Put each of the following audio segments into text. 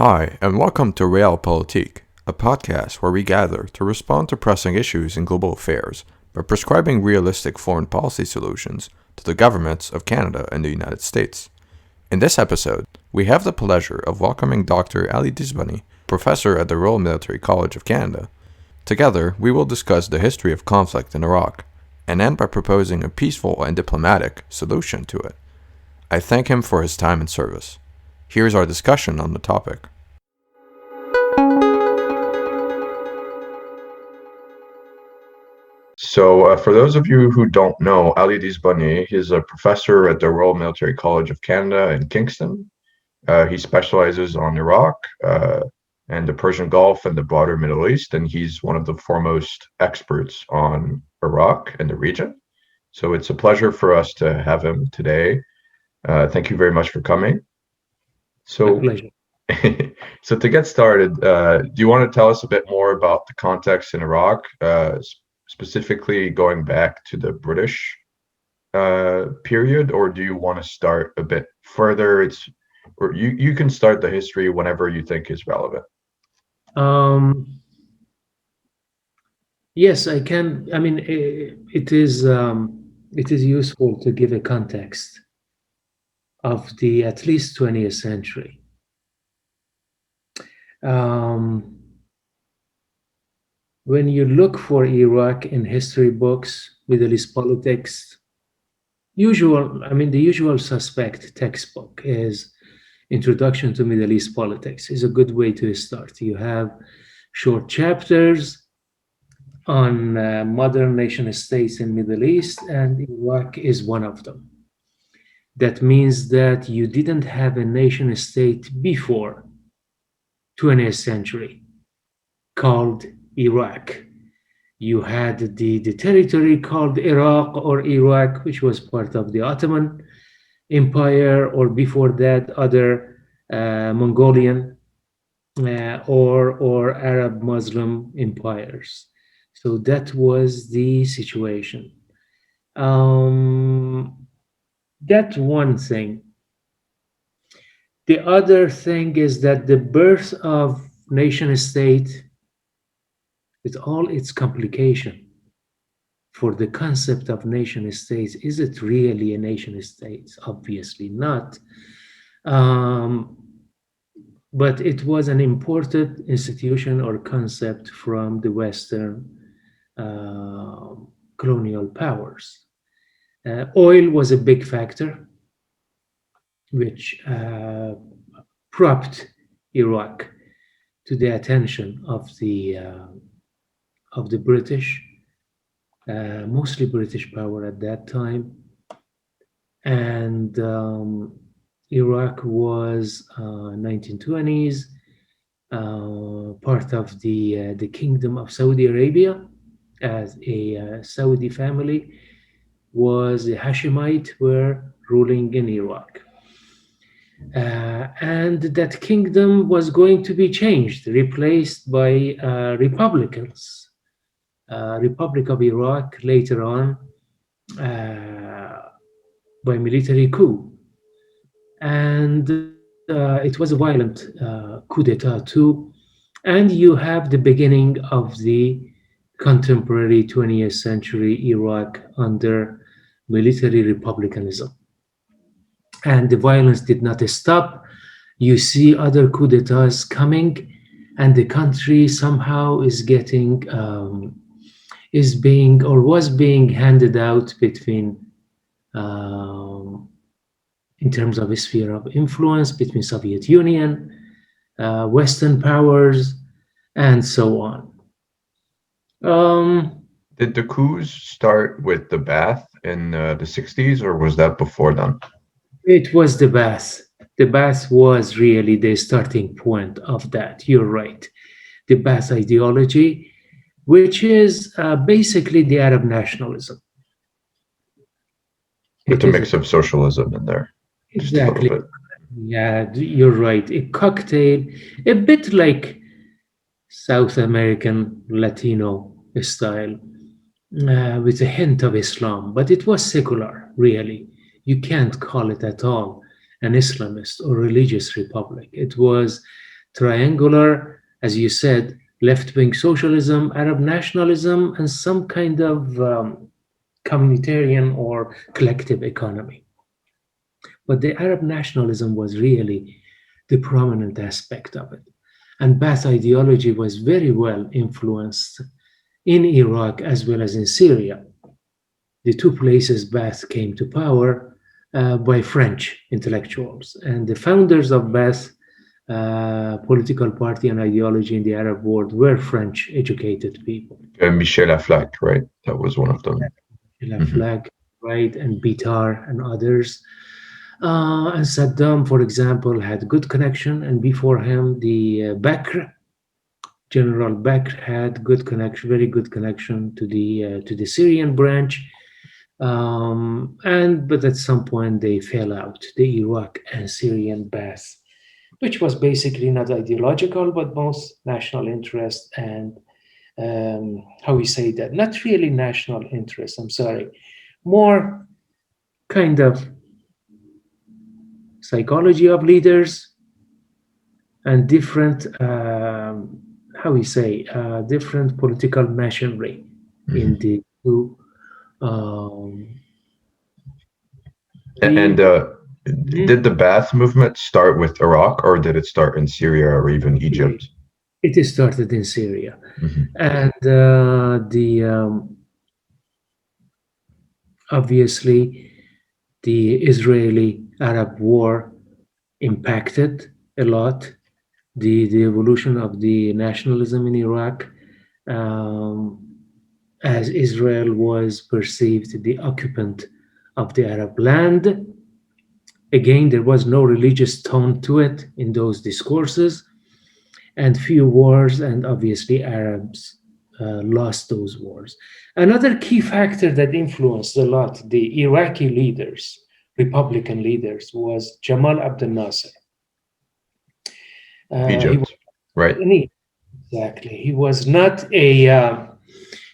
Hi, and welcome to Realpolitik, a podcast where we gather to respond to pressing issues in global affairs by prescribing realistic foreign policy solutions to the governments of Canada and the United States. In this episode, we have the pleasure of welcoming Dr. Dizboni, professor at the Royal Military College of Canada. Together, we will discuss the history of conflict in Iraq, and end by proposing a peaceful and diplomatic solution to it. I thank him for his time and service. Here's our discussion on the topic. So, for those of you who don't know, Ali Dizboni, he's a professor at the Royal Military College of Canada in Kingston. He specializes on Iraq and the Persian Gulf and the broader Middle East, and he's one of the foremost experts on Iraq and the region. So it's a pleasure for us to have him today. Thank you very much for coming. My pleasure. So to get started, do you want to tell us a bit more about the context in Iraq, specifically going back to the British period, or do you want to start a bit further? Or you can start the history whenever you think is relevant. Yes, I can. I mean, it is useful to give a context of the at least 20th century. When you look for Iraq in history books, Middle East politics, the usual suspect textbook is Introduction to Middle East Politics is a good way to start. You have short chapters on modern nation states in Middle East, and Iraq is one of them. That means that you didn't have a nation state before 20th century called Iraq. You had the territory called Iraq or Iraq, which was part of the Ottoman Empire, or before that, other Mongolian or Arab Muslim empires. So that was the situation. That's one thing. The other thing is that the birth of nation state, with all its complication for the concept of nation states, is it really a nation state? Obviously not. But it was an imported institution or concept from the Western colonial powers. Oil was a big factor, which propped Iraq to the attention of the British, mostly British power at that time, and Iraq was 1920s part of the Kingdom of Saudi Arabia, as a Saudi family was a Hashemite were ruling in Iraq. And that kingdom was going to be changed, replaced by Republicans. Republic of Iraq later on by military coup. And it was a violent coup d'etat too. And you have the beginning of the contemporary 20th century Iraq under military republicanism. And the violence did not stop. You see other coups d'etats coming, and the country somehow is getting, was being handed out between, in terms of a sphere of influence, between Soviet Union, Western powers, and so on. Did the coups start with the Ba'ath in the 60s, or was that before then? It was the Ba'ath. The Ba'ath was really the starting point of that. You're right. The Ba'ath ideology, which is basically the Arab nationalism. With a mix of socialism in there. Exactly. Yeah, you're right. A cocktail, a bit like South American Latino style, with a hint of Islam, but it was secular, really. You can't call it at all an Islamist or religious republic. It was triangular, as you said, left-wing socialism, Arab nationalism, and some kind of communitarian or collective economy. But the Arab nationalism was really the prominent aspect of it. And Ba'ath ideology was very well influenced in Iraq as well as in Syria, the two places Ba'ath came to power by French intellectuals. And the founders of Ba'ath political party and ideology in the Arab world were French educated people. Michel Aflaq, right? That was one of them. Flag, right, and Bitar and others. And Saddam, for example, had good connection, and before him, the Bakr, General Bakr, had good connection, very good connection to the Syrian branch. But at some point they fell out, the Iraq and Syrian Ba'ath, which was basically not ideological, but most national interest and how we say that, not really national interest, I'm sorry, more kind of psychology of leaders and different, how we say, different political machinery in the two. And did the Ba'ath movement start with Iraq, or did it start in Syria or even Egypt? It started in Syria, and obviously the Israeli-Arab war impacted a lot the evolution of the nationalism in Iraq, as Israel was perceived the occupant of the Arab land. Again, there was no religious tone to it in those discourses, and few wars, and obviously Arabs lost those wars. Another key factor that influenced a lot the Iraqi leaders, Republican leaders, was Jamal Abdel Nasser. Egypt, right? Exactly. He was not a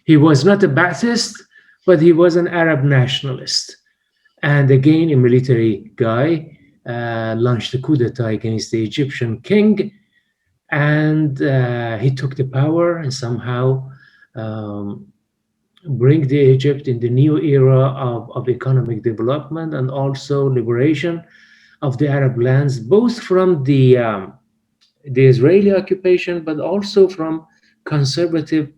Ba'athist, but he was an Arab nationalist, and again a military guy. Launched a coup d'etat against the Egyptian king, and he took the power and somehow bring the Egypt in the new era of economic development and also liberation of the Arab lands, both from the Israeli occupation, but also from conservative,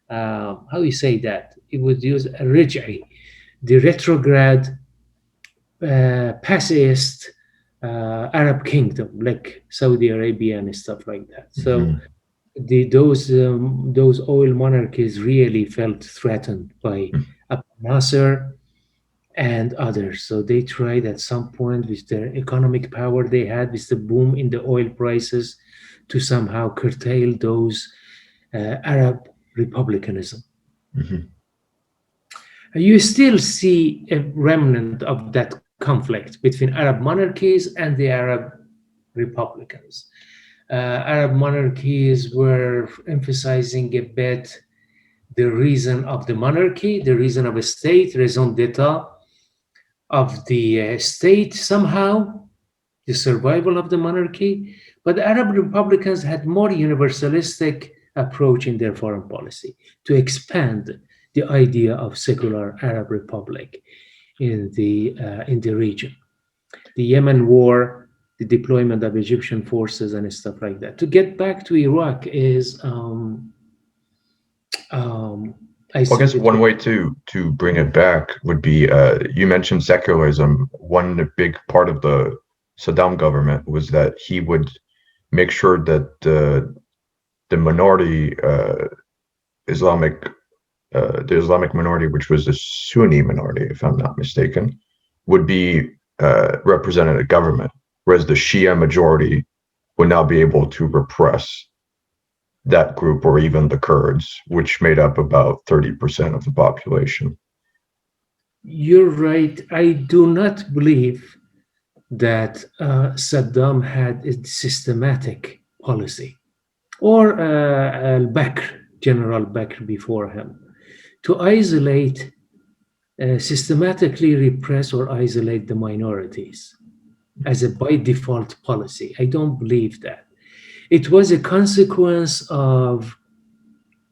how you say that? It would use a rej'i, the retrograde, pacifist Arab kingdom, like Saudi Arabia and stuff like that. So those oil monarchies really felt threatened by Abdel Nasser and others. So they tried at some point with their economic power they had, with the boom in the oil prices, to somehow curtail those Arab republicanism. You still see a remnant of that conflict between Arab monarchies and the Arab republicans. Arab monarchies were emphasizing a bit the reason of the monarchy, the reason of a state, raison d'etat of the state somehow, the survival of the monarchy. But the Arab republicans had more universalistic approach in their foreign policy to expand the idea of secular Arab republic in the region. The Yemen war, the deployment of Egyptian forces and stuff like that. To get back to Iraq is, I guess one way to bring it back would be, you mentioned secularism. One big part of the Saddam government was that he would make sure that the minority, the Islamic minority, which was the Sunni minority, if I'm not mistaken, would be represented in government, whereas the Shia majority would now be able to repress that group, or even the Kurds, which made up about 30% of the population. You're right. I do not believe that Saddam had a systematic policy, or al-Bakr, General Bakr before him, to isolate, systematically repress or isolate the minorities as a by default policy. I don't believe that. It was a consequence of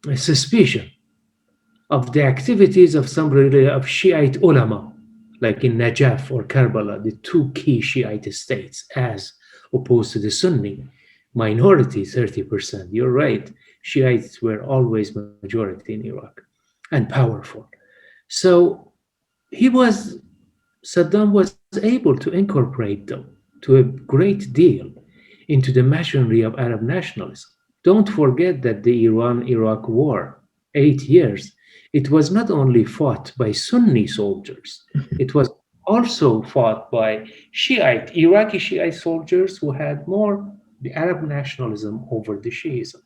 a suspicion of the activities of some of Shiite ulama, like in Najaf or Karbala, the two key Shiite states, as opposed to the Sunni minority, 30%. You're right. Shiites were always majority in Iraq and powerful. So he was, Saddam was able to incorporate them to a great deal into the machinery of Arab nationalism. Don't forget that the Iran Iraq War, 8 years, it was not only fought by Sunni soldiers, it was also fought by Shiite, Iraqi Shiite soldiers who had more the Arab nationalism over the Shiism.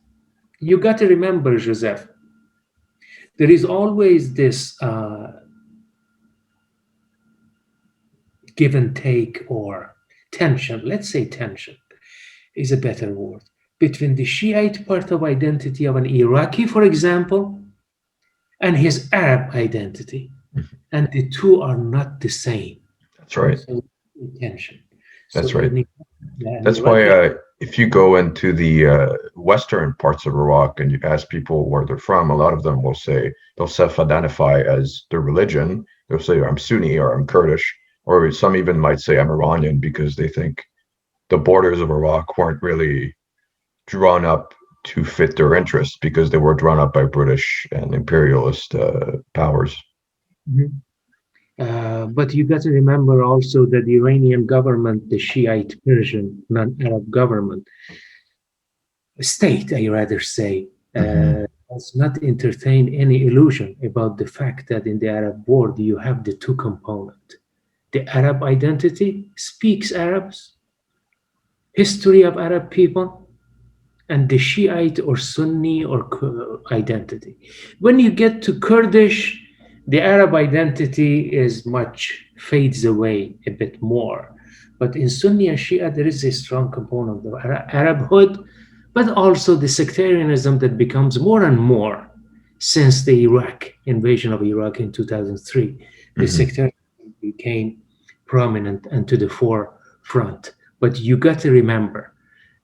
You got to remember, Joseph, there is always this give and take or tension, let's say tension is a better word, between the Shiite part of identity of an Iraqi, for example, and his Arab identity. And the two are not the same. That's right. So tension. So That's right. an That's why Iraqi, if you go into the western parts of Iraq and you ask people where they're from, a lot of them will say they'll self-identify as their religion. They'll say I'm Sunni or I'm Kurdish, or some even might say I'm Iranian because they think the borders of Iraq weren't really drawn up to fit their interests because they were drawn up by British and imperialist powers. Mhm. But you got to remember also that the Iranian government, the Shiite Persian non-Arab government, state, I rather say, does not entertain any illusion about the fact that in the Arab world you have the two components. The Arab identity speaks Arabs, history of Arab people, and the Shiite or Sunni or identity. When you get to Kurdish, the Arab identity is much fades away a bit more. But in Sunni and Shia, there is a strong component of Arabhood, but also the sectarianism that becomes more and more since the Iraq invasion of Iraq in 2003. The sectarianism became prominent and to the forefront. But you got to remember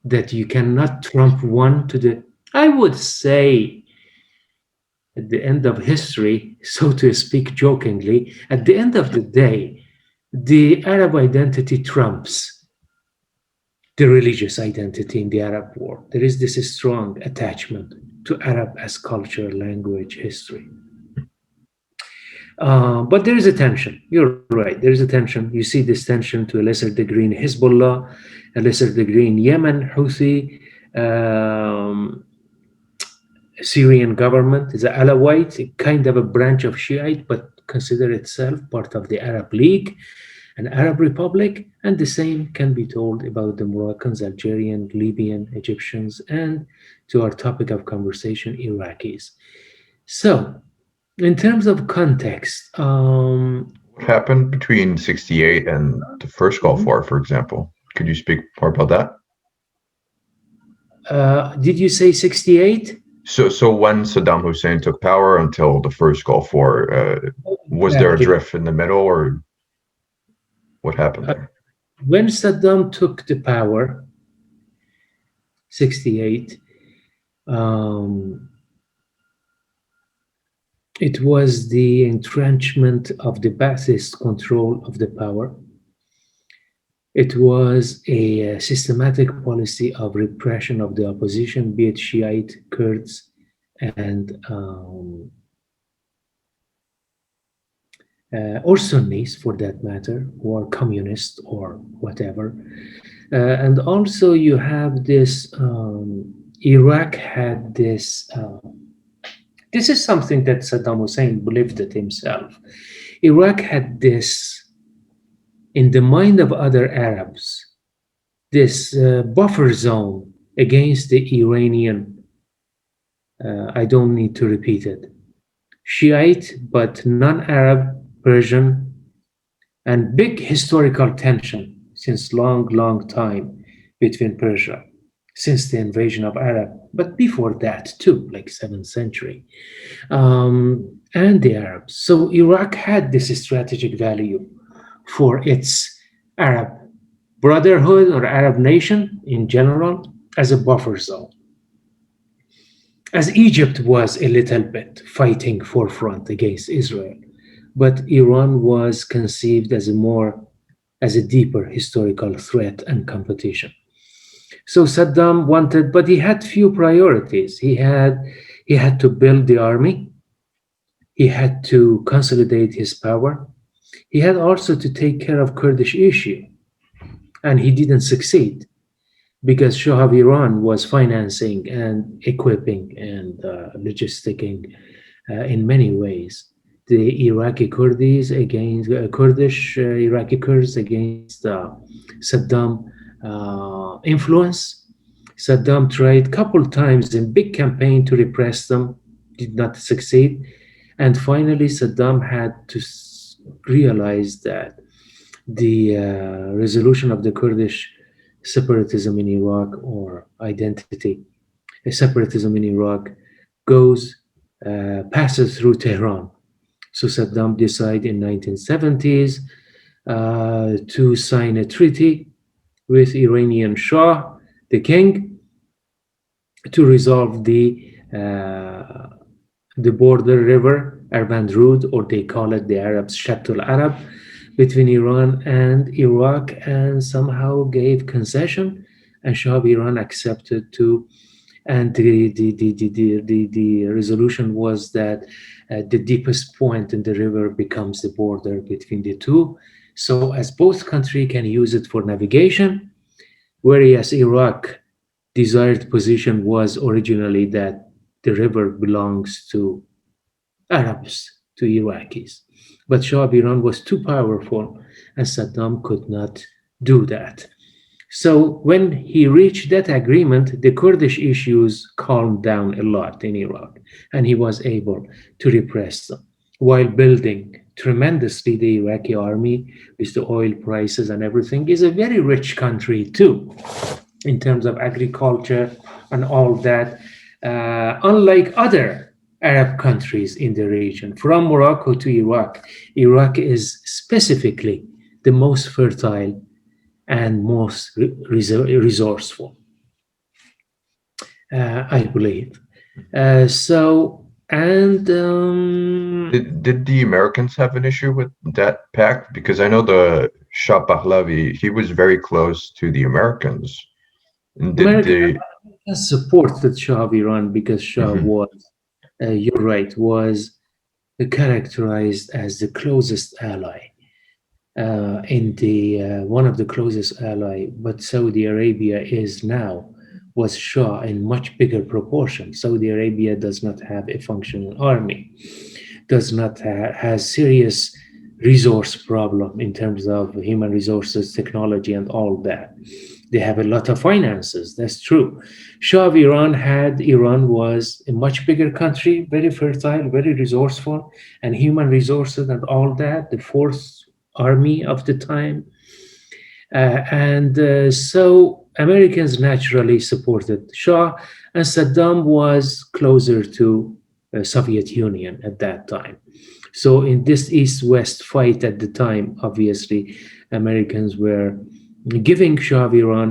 that you cannot trump one to the, I would say, at the end of history, so to speak jokingly, at the end of the day, the Arab identity trumps the religious identity in the Arab world. There is this strong attachment to Arab as culture, language, history. But there is a tension. You're right. There is a tension. You see this tension to a lesser degree in Hezbollah, a lesser degree in Yemen, Houthi, Syrian government is an Alawite, kind of a branch of Shiite, but consider itself part of the Arab League, an Arab Republic, and the same can be told about the Moroccans, Algerian, Libyan, Egyptians, and to our topic of conversation, Iraqis. So, in terms of context, What happened between 68 and the first Gulf War, for example? Could you speak more about that? did you say 68? So when Saddam Hussein took power until the first Gulf War, was there a drift in the middle, or what happened there? When Saddam took the power, 68, it was the entrenchment of the Ba'athist control of the power. It was a systematic policy of repression of the opposition, be it Shiite, Kurds, and or Sunnis for that matter, or communist or whatever. And also you have this, Iraq had this, this is something that Saddam Hussein believed it himself. Iraq had this, in the mind of other Arabs, this buffer zone against the Iranian, I don't need to repeat it, Shiite but non-Arab Persian, and big historical tension since long time between Persia, since the invasion of Arab, but before that too, like 7th century, and the Arabs. So Iraq had this strategic value for its Arab brotherhood or Arab nation in general, as a buffer zone, as Egypt was a little bit fighting forefront against Israel, but Iran was conceived as a deeper historical threat and competition. So Saddam wanted, but he had few priorities. He had to build the army. He had to consolidate his power. He had also to take care of Kurdish issue, and he didn't succeed because Shah of Iran was financing and equipping and logisticking in many ways the Iraqi Kurds against Kurdish Iraqi Kurds against Saddam influence. Saddam tried couple times in big campaign to repress them, did not succeed, and finally Saddam had to realize that the resolution of the Kurdish separatism in Iraq or identity, separatism in Iraq goes passes through Tehran. So Saddam decided in 1970s to sign a treaty with Iranian Shah, the king, to resolve the border river Arband Road, or they call it the Arabs Shattul Arab, between Iran and Iraq, and somehow gave concession, and Shah of Iran accepted to. And the resolution was that the deepest point in the river becomes the border between the two. So as both countries can use it for navigation, whereas Iraq desired position was originally that the river belongs to Arabs, to Iraqis. But Shah of Iran was too powerful, and Saddam could not do that. So when he reached that agreement, the Kurdish issues calmed down a lot in Iraq, and he was able to repress them while building tremendously the Iraqi army with the oil prices and everything. Is a very rich country too in terms of agriculture and all that, unlike other Arab countries in the region. From Morocco to Iraq, Iraq is specifically the most fertile and most resourceful, I believe. So, and Did the Americans have an issue with that pact? Because I know the Shah Pahlavi, he was very close to the Americans. And did America the supported Shah of Iran because Shah Mhm. was, you're right, was characterized as the closest ally. In the one of the closest ally, but Saudi Arabia is now, was Shah in much bigger proportion. Saudi Arabia does not have a functional army, does not has serious resource problem in terms of human resources, technology, and all that. They have a lot of finances. That's true. Shah of Iran was a much bigger country, very fertile, very resourceful, and human resources and all that. The fourth army of the time, and so Americans naturally supported Shah, and Saddam was closer to Soviet Union at that time. So in this East-West fight at the time, obviously, Americans were giving Shah of Iran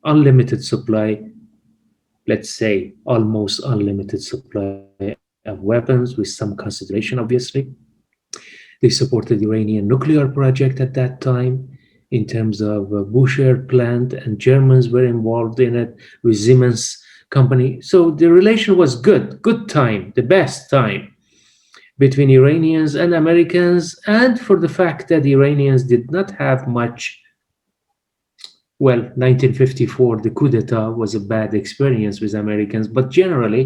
unlimited supply, let's say almost unlimited supply of weapons with some consideration, obviously. They supported the Iranian nuclear project at that time in terms of Bushehr plant, and Germans were involved in it with Siemens company. So the relation was good time, the best time between Iranians and Americans, and for the fact that the Iranians did not have much. Well, 1954, the coup d'etat was a bad experience with Americans, but generally,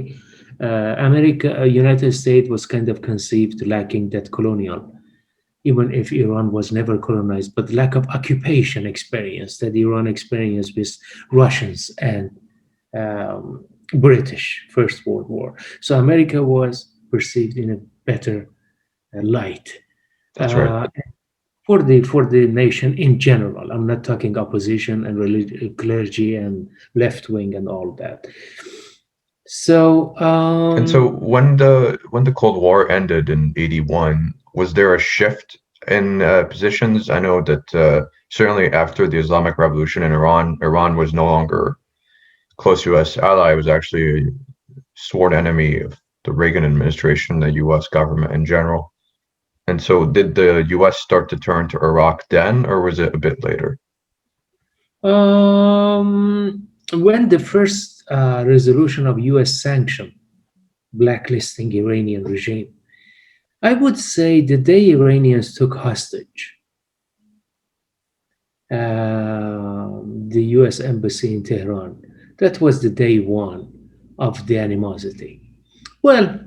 United States was kind of conceived lacking that colonial, even if Iran was never colonized, but lack of occupation experience that Iran experienced with Russians and British First World War. So America was perceived in a better light That's right. uh, for the nation in general. I'm not talking opposition and clergy and left wing and all that. So And so when the Cold War ended in 81, was there a shift in positions? I know that certainly after the Islamic Revolution in Iran, Iran was no longer close U.S. ally, was actually a sworn enemy of the Reagan administration, the U.S. government in general. And so, did the U.S. start to turn to Iraq then, or was it a bit later? When the first resolution of US sanction blacklisting Iranian regime, I would say the day Iranians took hostage the US embassy in Tehran, that was the day one of the animosity. Well,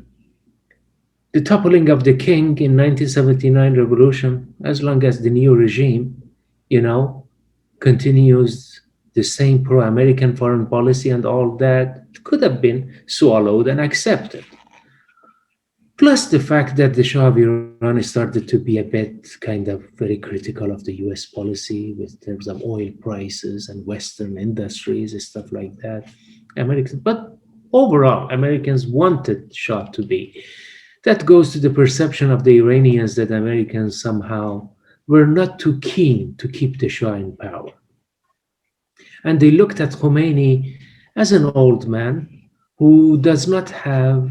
the toppling of the king in 1979 revolution, as long as the new regime, you know, continues the same pro-American foreign policy and all that, could have been swallowed and accepted. Plus the fact that the Shah of Iran started to be a bit kind of very critical of the US policy with terms of oil prices and Western industries and stuff like that. But overall, Americans wanted Shah to be. That goes to the perception of the Iranians that Americans somehow were not too keen to keep the Shah in power. And they looked at Khomeini as an old man who does not have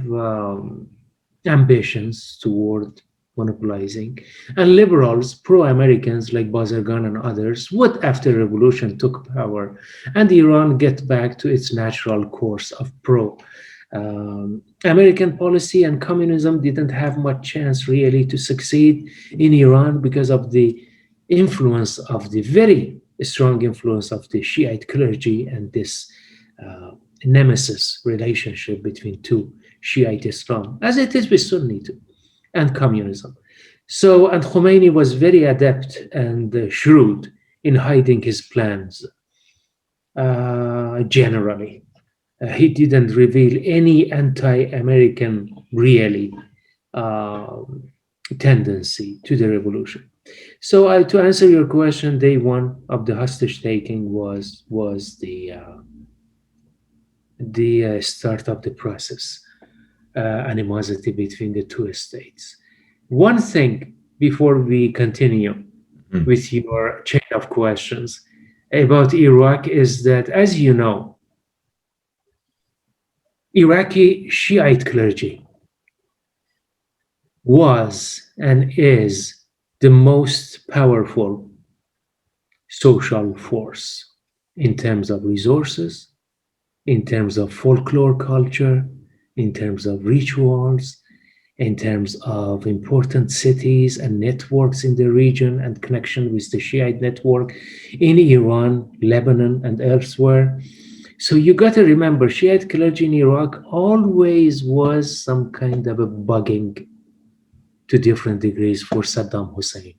ambitions toward monopolizing. And liberals, pro Americans like Bazargan and others, would, after the revolution took power and Iran get back to its natural course of pro American policy, and communism didn't have much chance really to succeed in Iran because of the influence of the very strong influence of the Shiite clergy and this nemesis relationship between two Shiite Islam, as it is with Sunni too, and communism. So, and Khomeini was very adept and shrewd in hiding his plans generally. He didn't reveal any anti-American, really, uh, tendency to the revolution. So, to answer your question, day one of the hostage taking was the start of the process, animosity between the two states. One thing before we continue Mhm. with your chain of questions about Iraq is that, as you know, Iraqi Shiite clergy was and is the most powerful social force in terms of resources, in terms of folklore culture, in terms of rituals, in terms of important cities and networks in the region and connection with the Shiite network in Iran, Lebanon, and elsewhere. So you got to remember, Shiite clergy in Iraq always was some kind of a bugging to different degrees for Saddam Hussein.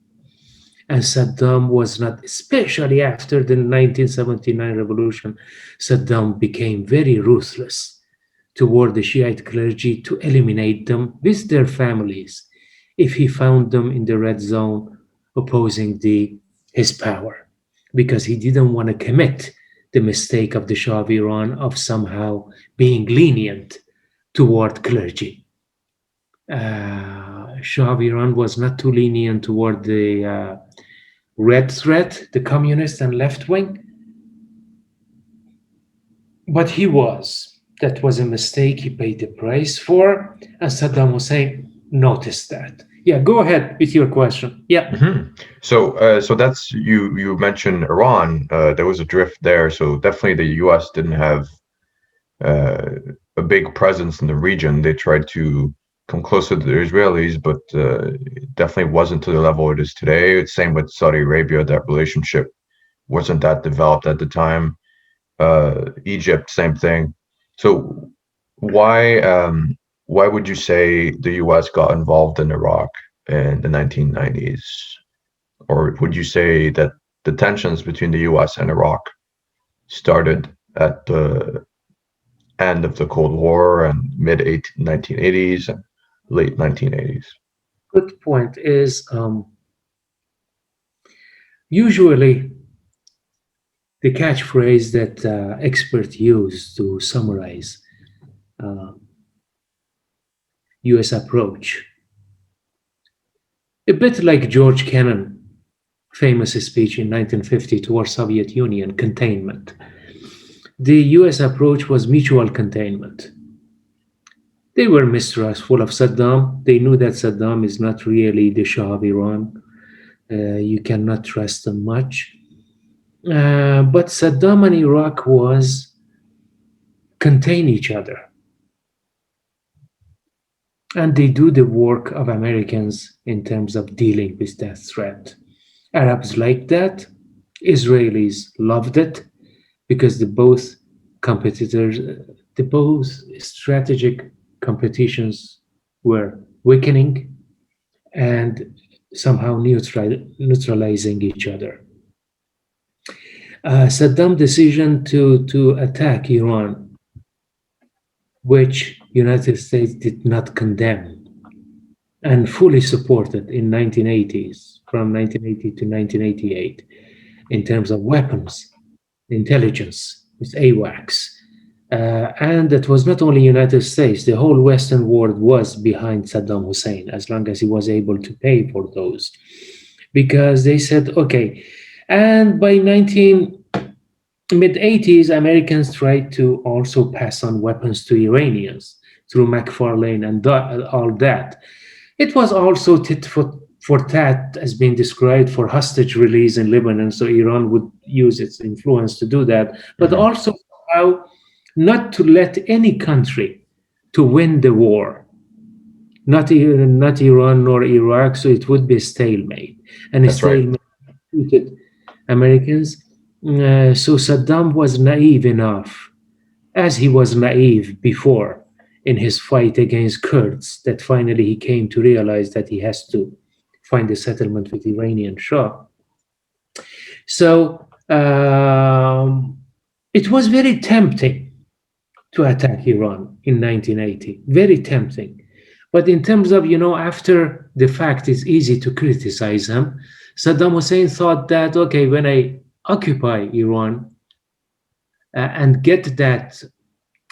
And Saddam was not, especially after the 1979 revolution, Saddam became very ruthless toward the Shiite clergy to eliminate them with their families if he found them in the red zone opposing his power, because he didn't want to commit the mistake of the Shah of Iran of somehow being lenient toward clergy. Shah of Iran was not too lenient toward the red threat, the communist and left wing, but he was. That was a mistake he paid the price for, and Saddam Hussein noticed that. Yeah, go ahead with your question. Yeah. So that's you. You mentioned Iran. There was a drift there. So definitely the U.S. didn't have uh, a big presence in the region. They tried to come closer to the Israelis, but it definitely wasn't to the level it is today. Same with Saudi Arabia. That relationship wasn't that developed at the time. Egypt, same thing. So why why would you say the U.S. got involved in Iraq in the 1990s? Or would you say that the tensions between the US and Iraq started at the end of the Cold War and mid 1980s and late 1980s? Good point is usually the catchphrase that experts use to summarize uh, US approach, a bit like George Kennan famous speech in 1950 towards Soviet Union containment. The US approach was mutual containment. They were mistrustful of Saddam. They knew that Saddam is not really the Shah of Iran. You cannot trust them much. But Saddam and Iraq was contain each other, and they do the work of Americans in terms of dealing with that threat. Arabs liked that. Israelis loved it because competitors, the both strategic competitions were weakening and somehow neutralizing each other. Saddam's decision to attack Iran, which United States did not condemn and fully supported in 1980s, from 1980 to 1988, in terms of weapons, intelligence, with AWACS. And it was not only United States, the whole Western world was behind Saddam Hussein as long as he was able to pay for those. Because they said, okay, and by 19 mid 80s, Americans tried to also pass on weapons to Iranians through McFarlane and all that. It was also tit for tat, as being described, for hostage release in Lebanon, so Iran would use its influence to do that, but Hmm. also how not to let any country to win the war, not Iran nor Iraq, so it would be a stalemate, and a That's right. stalemate suited Americans. So Saddam was naive enough, as he was naive before in his fight against Kurds, that finally he came to realize that he has to find a settlement with Iranian Shah. So it was very tempting to attack Iran in 1980, very tempting. But in terms of, after the fact, it's easy to criticize him. Saddam Hussein thought that, okay, when I occupy Iran and get that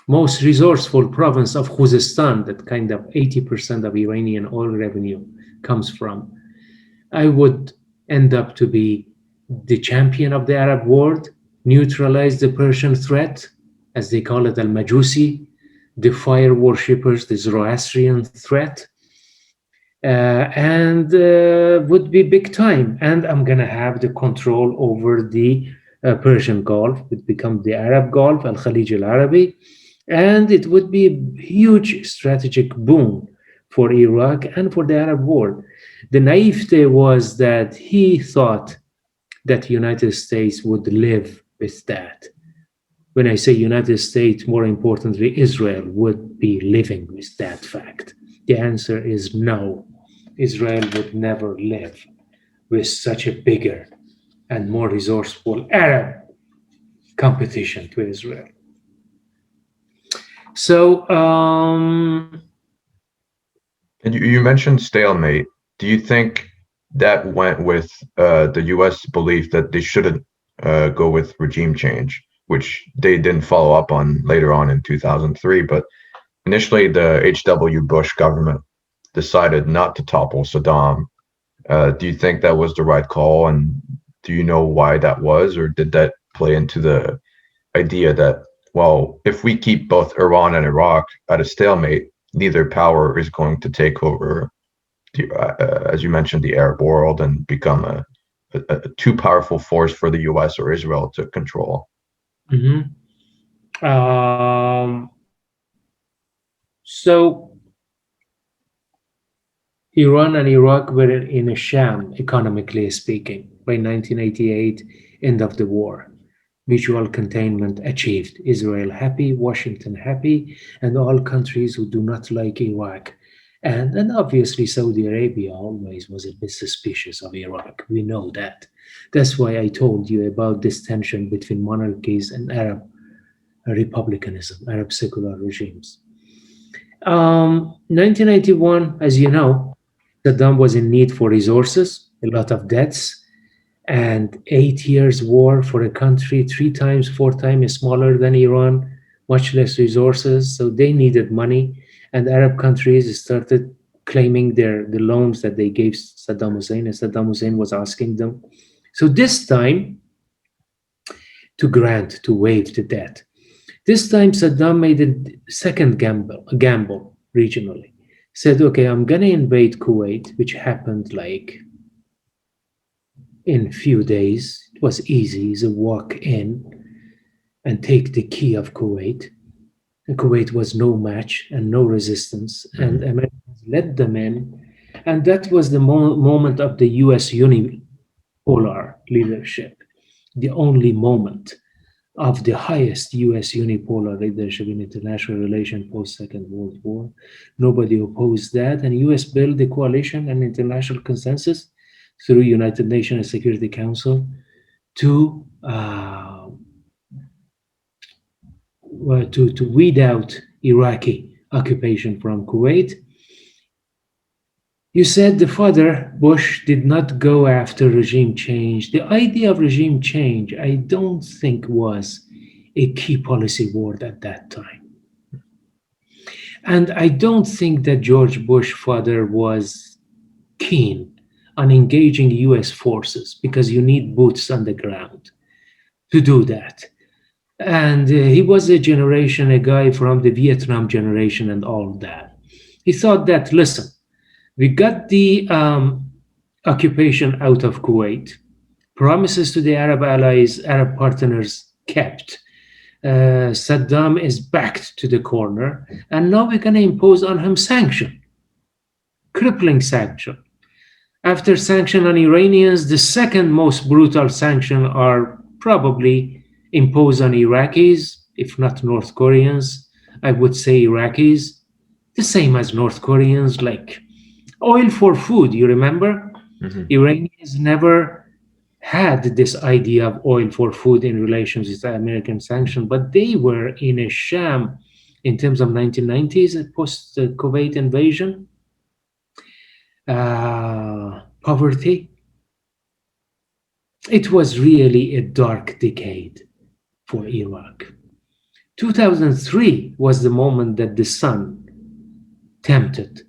most resourceful province of Khuzestan, that kind of 80% of Iranian oil revenue comes from, I would end up to be the champion of the Arab world, neutralize the Persian threat, as they call it, al-Majusi, the fire worshippers, the Zoroastrian threat, and would be big time. And I'm going to have the control over the Persian Gulf, would become the Arab Gulf, Al-Khalij al-Arabi, and it would be a huge strategic boon for Iraq and for the Arab world. The naivete was that he thought that the United States would live with that. When I say United States, more importantly, Israel would be living with that fact. The answer is no. Israel would never live with such a bigger and more resourceful Arab competition to Israel. So, And you mentioned stalemate. Do you think that went with the U.S. belief that they shouldn't go with regime change, which they didn't follow up on later on in 2003? But initially, the H.W. Bush government decided not to topple Saddam. Do you think that was the right call? And do you know why that was? Or did that play into the idea that, well, if we keep both Iran and Iraq at a stalemate, neither power is going to take over, as you mentioned, the Arab world and become a too powerful force for the U.S. or Israel to control? mhm. So Iran and Iraq were in a sham, economically speaking, by 1988, end of the war. Mutual containment achieved. Israel happy, Washington happy, and all countries who do not like Iraq. And obviously, Saudi Arabia always was a bit suspicious of Iraq. We know that. That's why I told you about this tension between monarchies and Arab republicanism, Arab secular regimes. 1991, as you know, Saddam was in need for resources, a lot of debts, and 8 years war for a country 3 times, 4 times smaller than Iran, much less resources. So they needed money, and Arab countries started claiming the loans that they gave Saddam Hussein, and Saddam Hussein was asking them. So this time to grant, to waive the debt. This time, Saddam made a second gamble regionally. Said, okay, I'm going to invade Kuwait, which happened like in a few days. It was easy. It's a walk in and take the key of Kuwait. And Kuwait was no match and no resistance, and Hmm. Americans led them in. And that was the moment of the US unipolar leadership, the only moment of the highest US unipolar leadership in international relations post Second World War. Nobody opposed that, and US built the coalition and international consensus through United Nations Security Council to to weed out Iraqi occupation from Kuwait. You said the father, Bush, did not go after regime change. The idea of regime change, I don't think was a key policy word at that time. And I don't think that George Bush father was keen on engaging US forces because you need boots on the ground to do that. And he was a guy from the Vietnam generation and all that. He thought that, listen, we got the occupation out of Kuwait, promises to the Arab allies, Arab partners kept. Saddam is backed to the corner, and now we're going to impose on him sanction, crippling sanction. After sanction on Iranians, the second most brutal sanction are probably imposed on Iraqis, if not North Koreans. I would say Iraqis, the same as North Koreans, like oil for food. You remember? Hmm. Iranians never had this idea of oil for food in relations with the American sanction, but they were in a sham in terms of 1990s post Kuwait invasion, poverty. It was really a dark decade for Iraq. 2003 was the moment that the sun tempted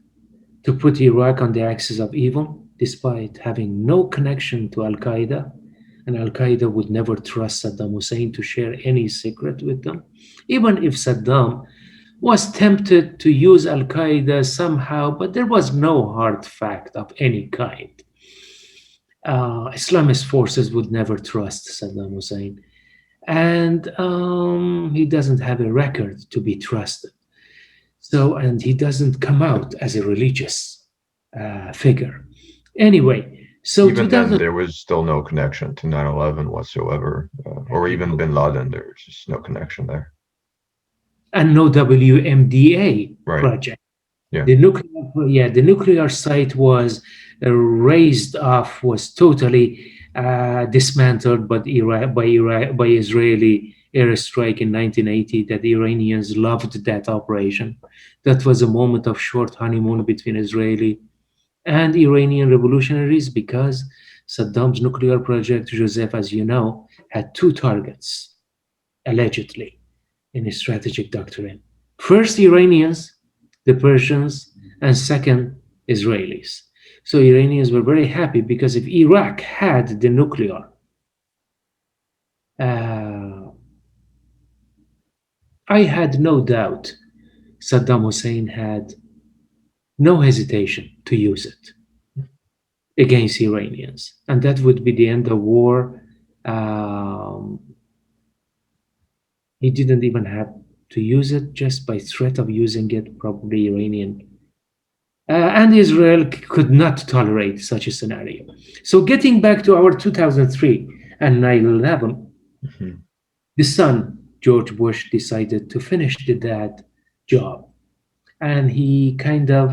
to put Iraq on the axis of evil, despite having no connection to Al Qaeda. And Al Qaeda would never trust Saddam Hussein to share any secret with them. Even if Saddam was tempted to use Al Qaeda somehow, but there was no hard fact of any kind. Islamist forces would never trust Saddam Hussein. And he doesn't have a record to be trusted. So, and he doesn't come out as a religious figure. Anyway, so Even then, 2000, there was still no connection to 9/11 whatsoever, or even Bin Laden. There's just no connection there. and no WMDA Right. project. Yeah. The nuclear site was raised off, was totally dismantled by Israeli airstrike in 1980. That the Iranians loved that operation. That was a moment of short honeymoon between Israeli and Iranian revolutionaries because Saddam's nuclear project, Joseph, as you know, had two targets, allegedly, in his strategic doctrine. First, Iranians, the Persians, and second, Israelis. So Iranians were very happy because if Iraq had the nuclear, uh, I had no doubt Saddam Hussein had no hesitation to use it against Iranians, and that would be the end of war. Um, he didn't even have to use it just by threat of using it, probably Iranian. And Israel could not tolerate such a scenario. So, getting back to our 2003 and 9/11, Hmm. the son, George Bush, decided to finish the dad job. And he kind of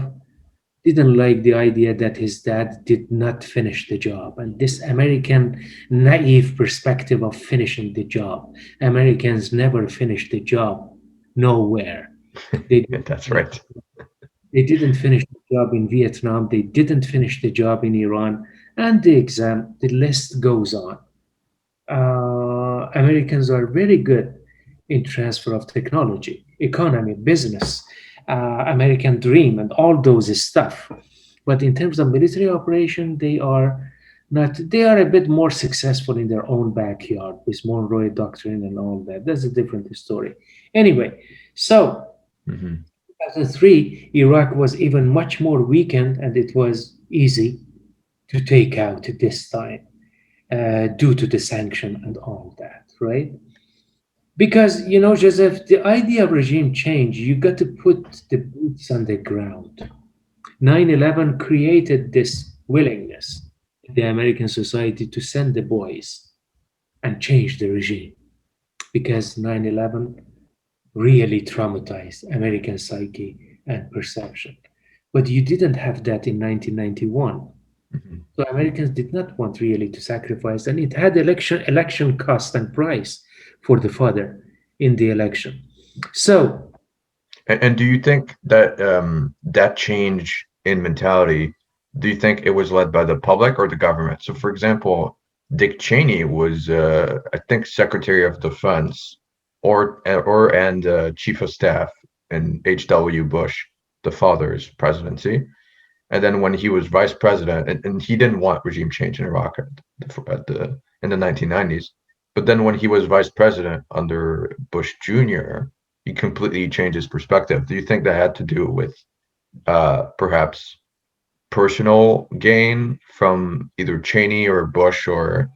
didn't like the idea that his dad did not finish the job. And this American naive perspective of finishing the job. Americans never finish the job nowhere. They Yeah, didn't that's finish, right. they didn't finish the job in Vietnam. They didn't finish the job in Iran. And the list goes on. Americans are very good in transfer of technology, economy, business, American dream, and all those stuff. But in terms of military operation, they are Not they are a bit more successful in their own backyard with Monroe Doctrine and all that. That's a different story. Anyway, so Hmm. 2003, Iraq was even much more weakened, and it was easy to take out this time due to the sanction and all that, right? Because, Joseph, the idea of regime change, you got to put the boots on the ground. 9/11 created this willingness in the American society to send the boys and change the regime because 9/11 really traumatized American psyche and perception. But you didn't have that in 1991. Hmm. So Americans did not want really to sacrifice, and it had election cost and price for the father in the election. So And do you think that that change in mentality, do you think it was led by the public or the government? So, for example, Dick Cheney was, I think, Secretary of Defense or Chief of Staff in H.W. Bush, the father's presidency. And then when he was vice president, and he didn't want regime change in Iraq at the in the 1990s. But then when he was vice president under Bush Jr., he completely changed his perspective. Do you think that had to do with perhaps personal gain from either Cheney or Bush or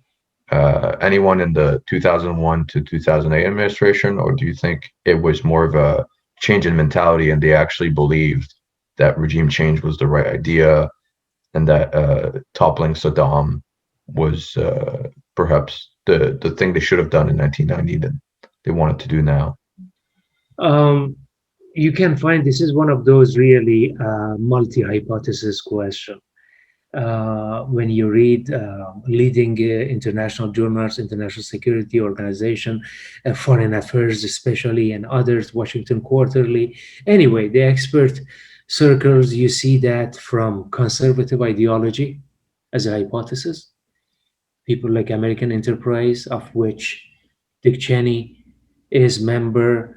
anyone in the 2001 to 2008 administration, or do you think it was more of a change in mentality and they actually believed that regime change was the right idea and that toppling Saddam was perhaps the thing they should have done in 1990 that they wanted to do now? um, you can find this is one of those really multi-hypothesis question. When you read leading international journals, international security organization, foreign affairs especially, and others, Washington Quarterly. Anyway, the expert circles, you see that from conservative ideology as a hypothesis, people like American Enterprise, of which Dick Cheney is member,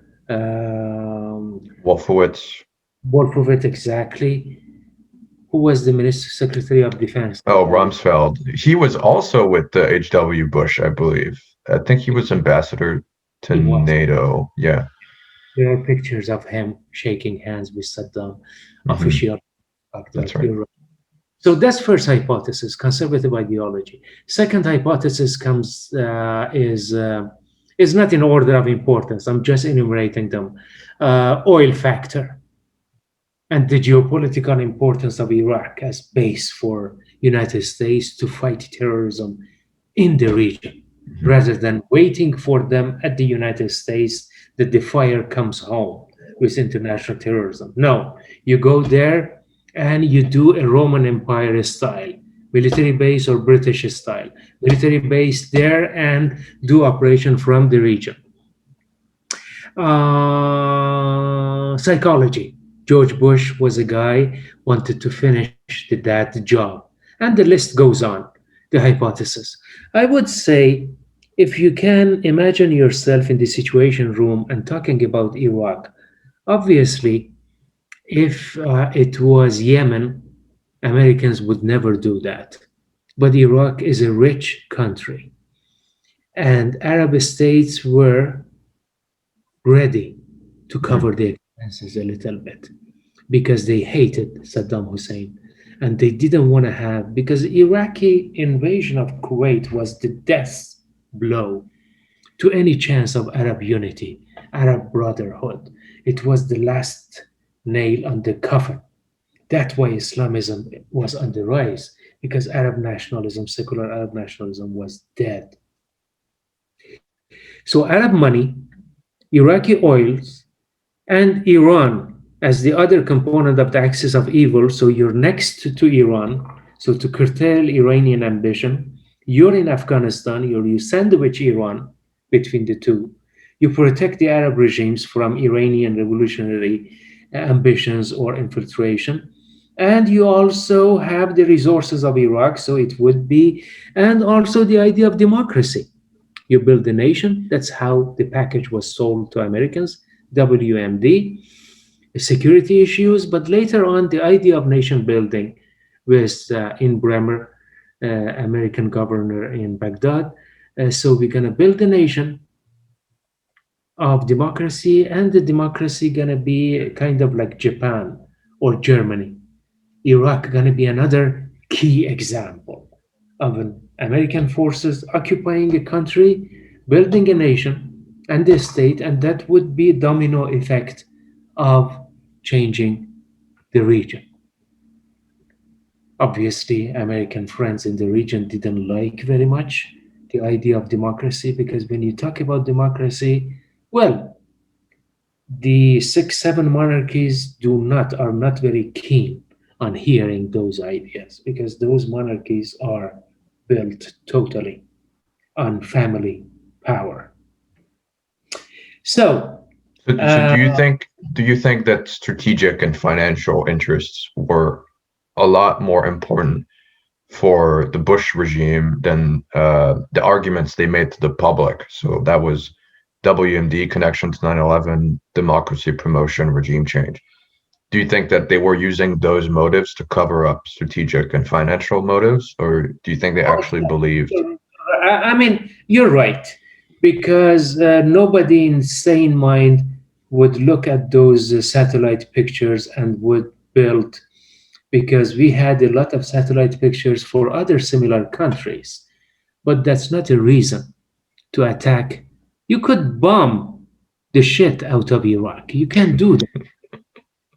Wolfowitz. Wolfowitz exactly, who was the Minister Secretary of Defense Oh, at that. Rumsfeld. He was also with the H.W. Bush, I believe. I think he was ambassador to He was. NATO. Yeah. There are pictures of him shaking hands with Saddam, Hmm. official That's Baghdad. right. You're right. So that's first hypothesis, conservative ideology. Second hypothesis is not in order of importance. I'm just enumerating them. Oil factor and the geopolitical importance of Iraq as base for United States to fight terrorism in the region, Hmm. rather than waiting for them at the United States that the fire comes home with international terrorism. No, you go there and you do a Roman Empire style, military base or British style, military base there and do operation from the region. Psychology. George Bush was a guy wanted to finish that job, and the list goes on. The hypothesis. I would say, if you can imagine yourself in the situation room and talking about Iraq, obviously, if it was Yemen, Americans would never do that. But Iraq is a rich country, and Arab states were ready to Hmm. cover the expenses a little bit because they hated Saddam Hussein and they didn't want to have because Iraqi invasion of Kuwait was the death blow to any chance of Arab unity, Arab brotherhood. It was the last nail on the coffin. That's why Islamism was on the rise because Arab nationalism, secular Arab nationalism was dead. So Arab money, Iraqi oils, and Iran as the other component of the axis of evil. So you're next to Iran. So to curtail Iranian ambition, you're in Afghanistan, you sandwich Iran between the two. You protect the Arab regimes from Iranian revolutionary ambitions or infiltration. And you also have the resources of Iraq, so it would be, and also the idea of democracy. You build a nation. That's how the package was sold to Americans, WMD, security issues, but later on, the idea of nation building was in Bremer. American governor in Baghdad. So we're going to build a nation of democracy, and the democracy going to be kind of like Japan or Germany. Iraq going to be another key example of an American forces occupying a country, building a nation and a state, and that would be a domino effect of changing the region. Obviously, American friends in the region didn't like very much the idea of democracy, because when you talk about democracy, well, the six, seven monarchies are not very keen on hearing those ideas, because those monarchies are built totally on family power. So, So uh, do you think that strategic and financial interests were a lot more important for the Bush regime than the arguments they made to the public? So that was WMD connection to 9/11, democracy promotion, regime change. Do you think that they were using those motives to cover up strategic and financial motives, or do you think they actually believed? I mean, you're right, because nobody in sane mind would look at those satellite pictures and would build, because we had a lot of satellite pictures for other similar countries. But that's not a reason to attack. You could bomb the shit out of Iraq. You can do that.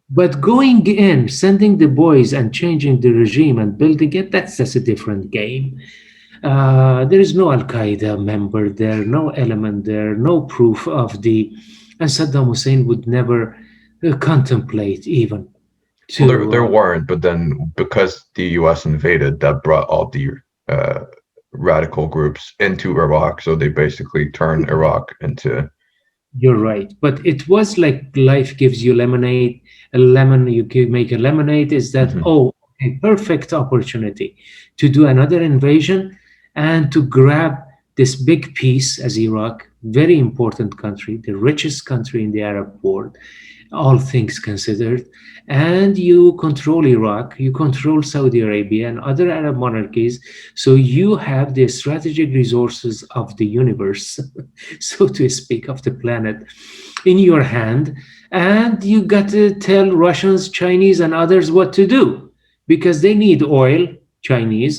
But going in, sending the boys and changing the regime and building it, that's just a different game. There is no Al Qaeda member there, no element there, no proof of the. And Saddam Hussein would never contemplate even Well, to. there weren't, but then because the U.S. invaded, that brought all the uh, radical groups into Iraq, so they basically turned Iraq into. You're right, but it was like life gives you lemonade. A lemon, you can make a lemonade. Is that, Mhm. oh, a perfect opportunity to do another invasion and to grab this big piece as Iraq, very important country, the richest country in the Arab world, all things considered, and you control Iraq, you control Saudi Arabia and other Arab monarchies, so you have the strategic resources of the universe, so to speak, of the planet in your hand, and you got to tell Russians, Chinese, and others what to do, because they need oil, Chinese,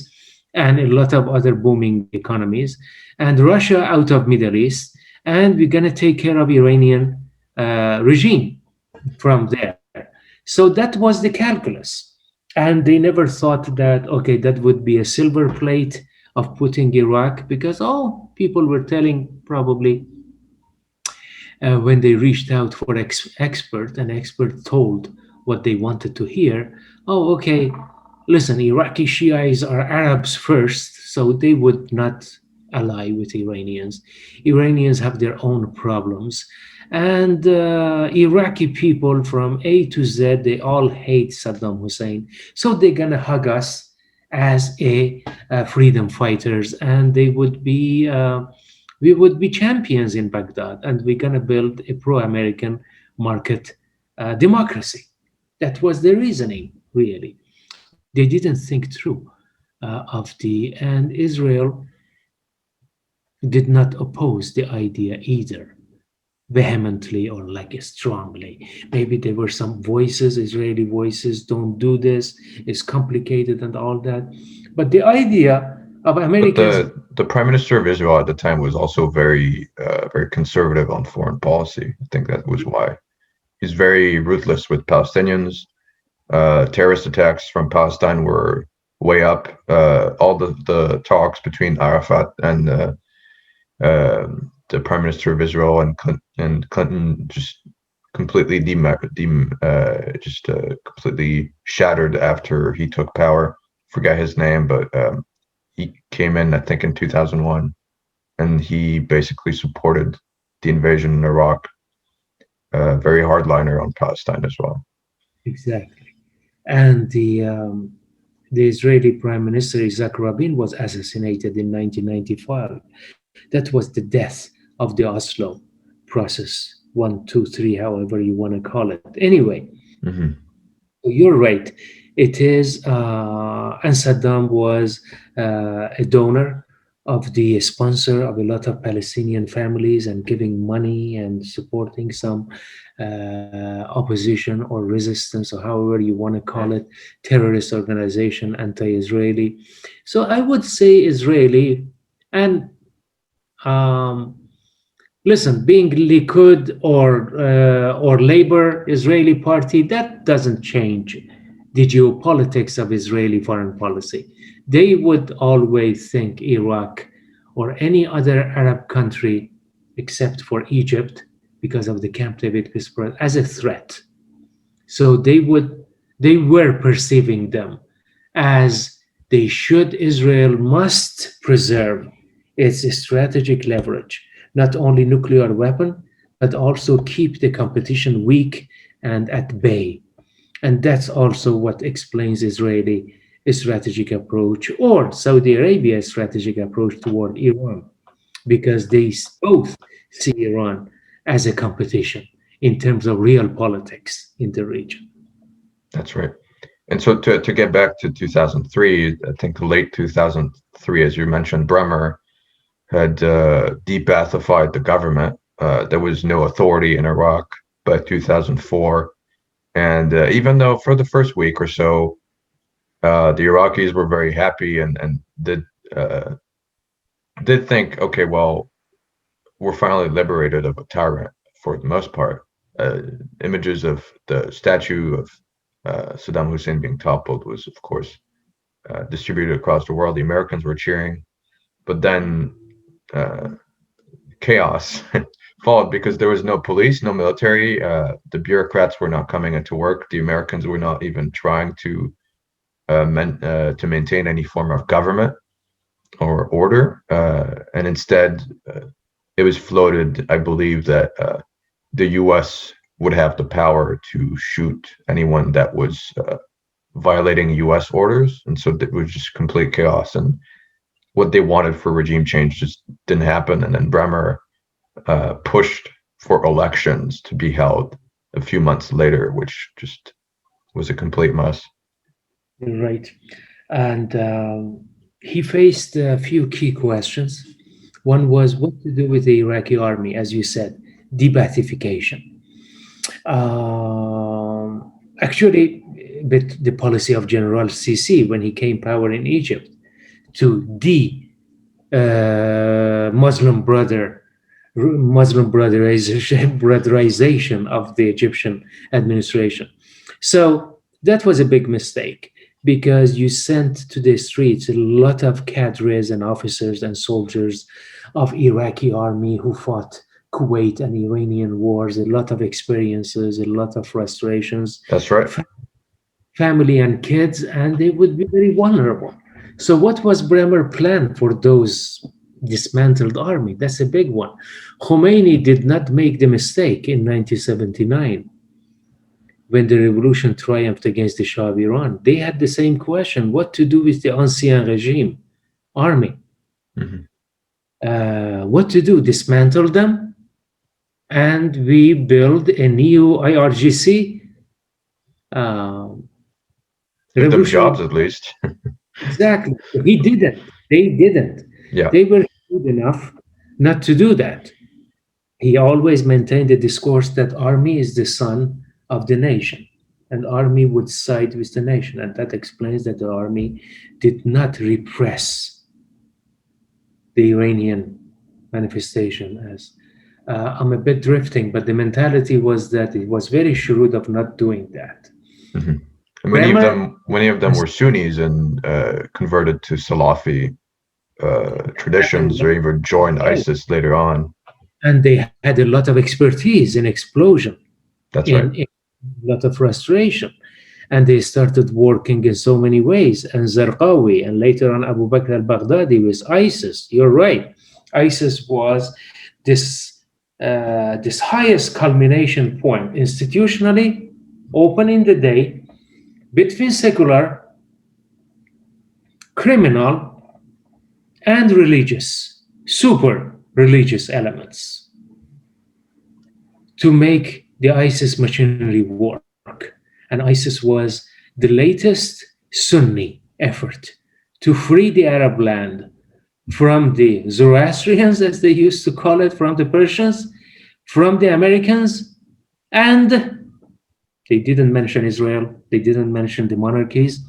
and a lot of other booming economies, and Russia out of Middle East, and we're going to take care of Iranian regime from there. So that was the calculus. And they never thought that, okay, that would be a silver plate of putting Iraq, because, oh, people were telling probably when they reached out for expert, an expert told what they wanted to hear. Oh, okay, listen, Iraqi Shiites are Arabs first, so they would not ally with Iranians. Iranians have their own problems. And Iraqi people from A to Z, they all hate Saddam Hussein. So they're going to hug us as a freedom fighters, and they would be we would be champions in Baghdad, and we're going to build a pro-American market democracy. That was the reasoning, really. They didn't think through of the, and Israel did not oppose the idea either vehemently or like strongly. Maybe there were some voices, Israeli voices, don't do this, it's complicated and all that. But the idea of But Americans, the prime minister of Israel at the time was also very conservative on foreign policy. I think that was why he's very ruthless with Palestinians. Terrorist attacks from Palestine were way up. All the talks between Arafat and the prime minister of Israel and Clinton just completely completely shattered after he took power. Forget his name, but he came in, I think, in 2001, and he basically supported the invasion in Iraq. Very hardliner on Palestine as well. exactly. And the Israeli Prime Minister Isaac Rabin was assassinated in 1995. That was the death of the Oslo process, one, two, three, however you want to call it. Anyway, Hmm. you're right. It is, and Saddam was a donor of the sponsor of a lot of Palestinian families and giving money and supporting some opposition or resistance, or however you want to call it, terrorist organization, anti-Israeli. So I would say Israeli, and listen, being Likud or Labor Israeli party, that doesn't change the geopolitics of Israeli foreign policy. They would always think Iraq or any other Arab country, except for Egypt, because of the Camp David peace process, as a threat. So they were perceiving them as they should. Israel must preserve its strategic leverage, not only nuclear weapon, but also keep the competition weak and at bay. And that's also what explains Israeli strategic approach or Saudi Arabia's strategic approach toward Iran, because they both see Iran as a competition in terms of real politics in the region. That's right. And so to get back to 2003, I think late 2003, as you mentioned, Bremer had de-Baathified the government. There was no authority in Iraq by 2004. And even though for the first week or so, the Iraqis were very happy and did think, okay, well, we're finally liberated of a tyrant for the most part. Images of the statue of Saddam Hussein being toppled was, of course, distributed across the world. The Americans were cheering, but then chaos followed because there was no police, no military. The bureaucrats were not coming into work. The Americans were not even trying to maintain any form of government or order, and instead it was floated, I believe, that the U.S. would have the power to shoot anyone that was violating U.S. orders, and so it was just complete chaos. And what they wanted for regime change just didn't happen. And then Bremer pushed for elections to be held a few months later, which just was a complete mess. Right. And he faced a few key questions. One was what to do with the Iraqi army, as you said, de-Baathification. Actually, but the policy of General Sisi when he came power in Egypt to Muslim brotherization of the Egyptian administration. So that was a big mistake because you sent to the streets a lot of cadres and officers and soldiers of Iraqi army who fought Kuwait and Iranian wars, a lot of experiences, a lot of frustrations. That's right. Family and kids, and they would be very vulnerable. So what was Bremer plan for those dismantled army? That's a big one. Khomeini did not make the mistake in 1979 when the revolution triumphed against the Shah of Iran. They had the same question, what to do with the ancien regime army? What to do? Dismantle them? And we build a new IRGC? Give them jobs at least. Exactly. He didn't. They didn't. Yeah. They were good enough not to do that. He always maintained the discourse that army is the son of the nation, and army would side with the nation, and that explains that the army did not repress the Iranian manifestation. As I'm a bit drifting, but the mentality was that it was very shrewd of not doing that. Mm-hmm. Many of them were Sunnis and converted to Salafi traditions, or even joined ISIS later on. And they had a lot of expertise in explosion. That's right. A lot of frustration. And they started working in so many ways. And Zarqawi, and later on Abu Bakr al-Baghdadi with ISIS. You're right. ISIS was this highest culmination point institutionally, opening the day between secular, criminal, and religious, super religious elements to make the ISIS machinery work. And ISIS was the latest Sunni effort to free the Arab land from the Zoroastrians, as they used to call it, from the Persians, from the Americans, and they didn't mention Israel, they didn't mention the monarchies,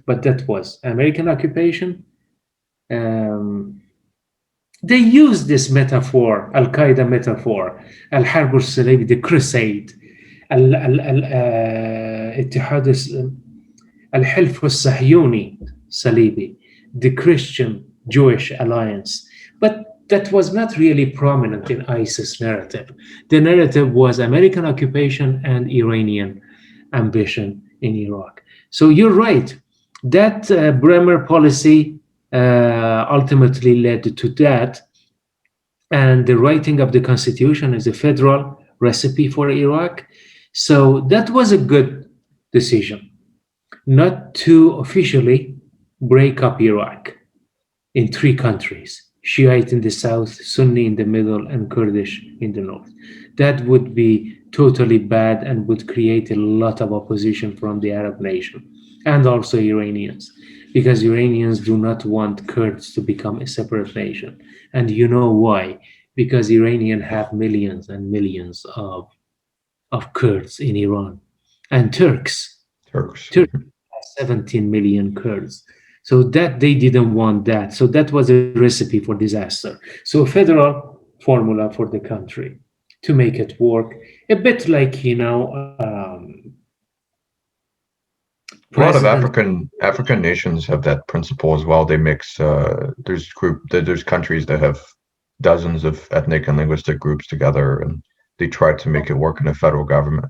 but that was American occupation. Um, they used this metaphor, Al Qaeda metaphor, Al Harb al Salabi, the crusade, اتحاد الحلف الصهيوني Salibi, the Christian Jewish alliance. But that was not really prominent in ISIS narrative. The narrative was American occupation and Iranian ambition in Iraq. So you're right. That Bremer policy ultimately led to that. And the writing of the constitution is a federal recipe for Iraq. So that was a good decision, not to officially break up Iraq in three countries: Shiite in the south, Sunni in the middle, and Kurdish in the north. That would be totally bad and would create a lot of opposition from the Arab nation and also Iranians, because Iranians do not want Kurds to become a separate nation. And you know why? Because Iranians have millions and millions of Kurds in Iran, and Turks. Turks. Turkey has 17 million Kurds. So that they didn't want that. So that was a recipe for disaster. So a federal formula for the country to make it work, a bit like, A lot of President. African nations have that principle as well. They mix. There's countries that have dozens of ethnic and linguistic groups together, and they try to make it work in a federal government.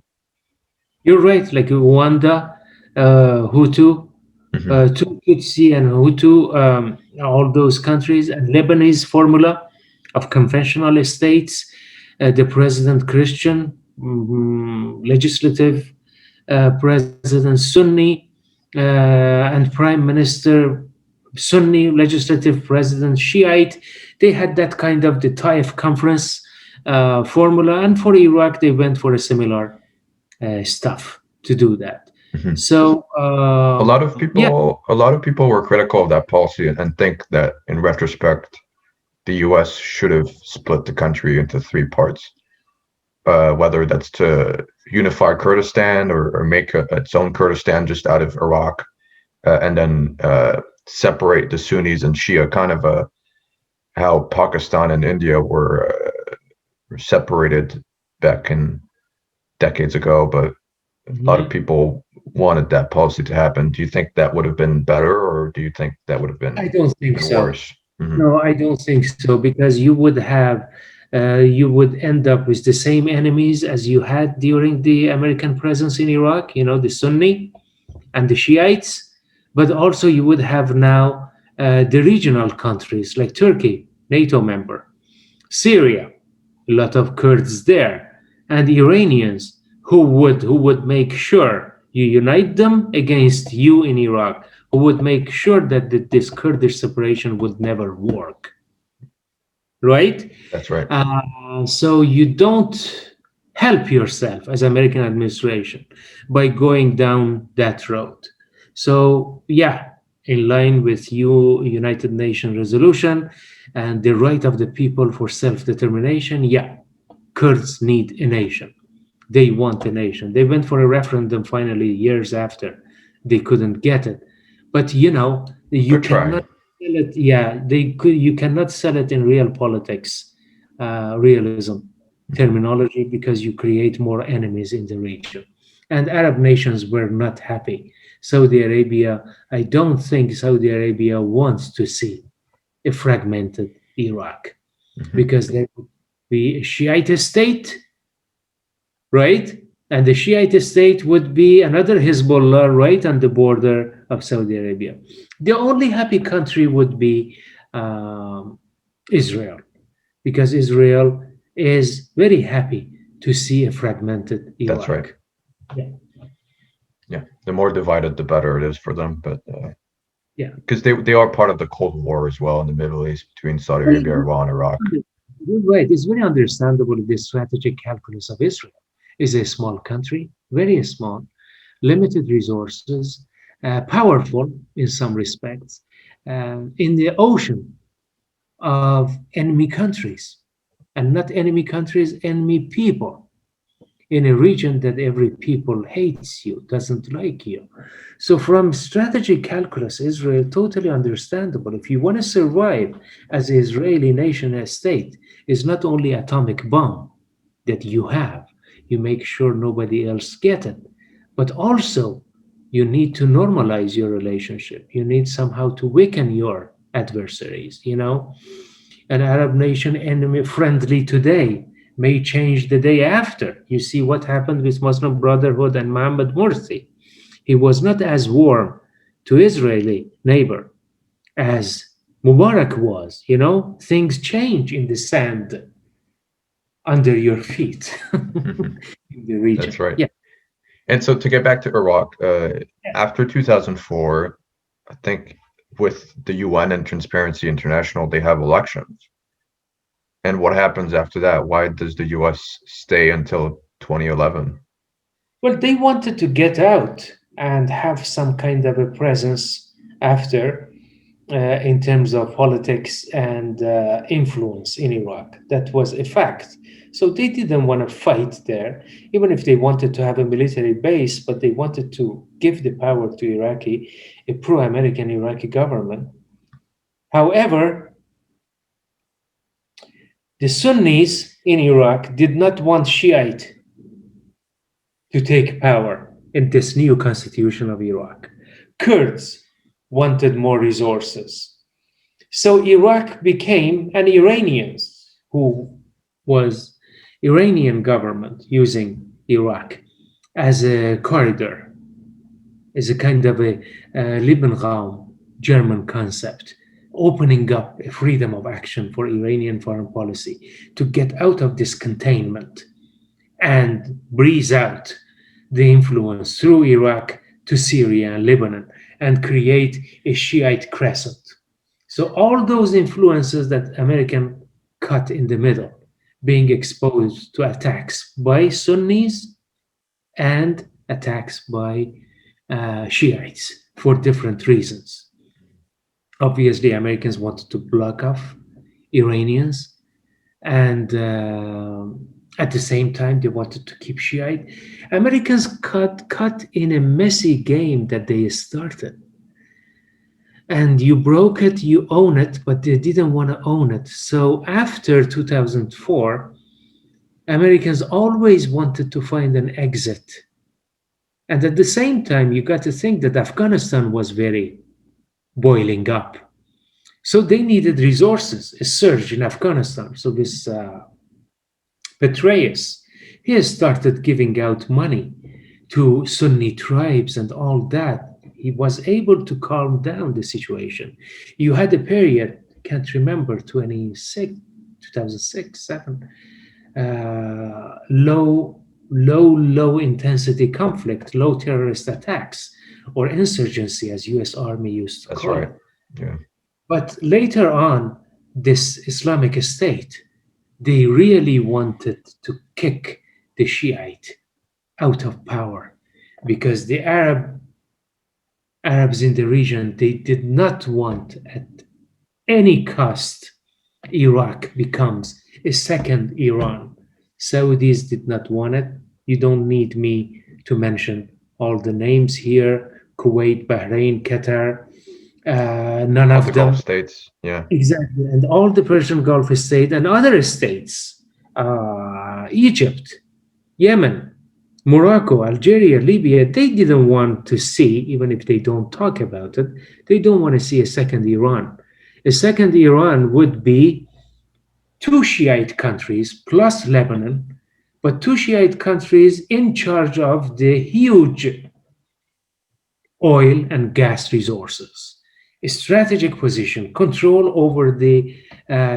You're right, like Rwanda, Hutu, Hmm. Tutsi and Hutu, all those countries, and Lebanese formula of conventional states, the president Christian, legislative president Sunni, and prime minister Sunni, legislative president Shiite. They had that kind of the Taif conference formula, and for Iraq they went for a similar stuff to do that. Hmm. So yeah, A lot of people were critical of that policy and think that in retrospect, the U.S. should have split the country into three parts. Whether that's to unify Kurdistan or make its own Kurdistan just out of Iraq, and then separate the Sunnis and Shia, kind of how Pakistan and India were separated back in decades ago. But a lot of people wanted that policy to happen. Do you think that would have been better, or do you think that would have I don't think been so. worse? Hmm. No, I don't think so, because you would end up with the same enemies as you had during the American presence in Iraq, the Sunni and the Shiites, but also you would have now the regional countries like Turkey, NATO member, Syria, a lot of Kurds there, and Iranians who would make sure you unite them against you in Iraq, who would make sure that this Kurdish separation would never work, right? That's right. So you don't help yourself as American administration by going down that road. So yeah, in line with United Nations resolution and the right of the people for self-determination, yeah, Kurds need a nation. They want a nation. They went for a referendum finally years after. They couldn't get it. But you Good try. cannot sell it. Yeah, you cannot sell it in real politics, realism terminology, because you create more enemies in the region. And Arab nations were not happy. Saudi Arabia, I don't think Saudi Arabia wants to see a fragmented Iraq, Hmm. because there would be a Shiite state, right? And the Shiite state would be another Hezbollah right on the border of Saudi Arabia. The only happy country would be um, Israel, because Israel is very happy to see a fragmented That's right. Iraq. Yeah, Yeah, the more divided, the better it is for them. But yeah. because they are part of the Cold War as well in the Middle East between Saudi Well, Arabia, Iran, Iraq. you're right. It's very understandable the strategic calculus of Israel. It's a small country, very small, limited resources, powerful in some respects, in the ocean of enemy countries, and not enemy countries, enemy people, in a region that every people hates you, doesn't like you. So from strategy calculus, Israel totally understandable. If you want to survive as an Israeli nation and state, is not only atomic bomb that you have, you make sure nobody else get it, but also you need to normalize your relationship. You need somehow to weaken your adversaries, an Arab nation enemy friendly today may change the day after. You see what happened with Muslim Brotherhood and Mohammed Morsi. He was not as warm to Israeli neighbor as Mubarak was. Things change in the sand under your feet Hmm. in the That's region. right. Yeah. And so to get back to Iraq, after 2004, I think with the UN and Transparency International, they have elections. And what happens after that? Why does the US stay until 2011? Well, they wanted to get out and have some kind of a presence after in terms of politics and influence in Iraq. That was a fact. So they didn't want to fight there, even if they wanted to have a military base, but they wanted to give the power to a pro-American Iraqi government. However, the Sunnis in Iraq did not want Shiite to take power in this new constitution of Iraq. Kurds wanted more resources. So Iraq became an Iranians who was Iranian government using Iraq as a corridor, as a kind of a Lebensraum German concept, opening up a freedom of action for Iranian foreign policy to get out of this containment and breeze out the influence through Iraq to Syria and Lebanon and create a Shiite crescent. So all those influences that American cut in the middle, being exposed to attacks by Sunnis and attacks by Shiites for different reasons. Obviously, Americans wanted to block off Iranians, and at the same time, they wanted to keep Shiite. Americans cut in a messy game that they started. And you broke it, you own it, but they didn't want to own it. So after 2004, Americans always wanted to find an exit. And at the same time, you got to think that Afghanistan was very boiling up. So they needed resources, a surge in Afghanistan. So this Petraeus, he has started giving out money to Sunni tribes and all that. He was able to calm down the situation. You had a period, can't remember, 2006, 7, low intensity conflict, low terrorist attacks, or insurgency, as U.S. Army used to That's call right. it. Yeah. But later on, this Islamic State, they really wanted to kick the Shiite out of power because the Arabs in the region, they did not want at any cost Iraq becomes a second Iran. Saudis did not want it. You don't need me to mention all the names here: Kuwait, Bahrain, Qatar, none All of the Gulf them. states. Yeah. Exactly. And all the Persian Gulf state and other states, Egypt, Yemen, Morocco, Algeria, Libya, they didn't want to see, even if they don't talk about it, they don't want to see a second Iran. A second Iran would be two Shiite countries plus Lebanon, but two Shiite countries in charge of the huge oil and gas resources, a strategic position, control over the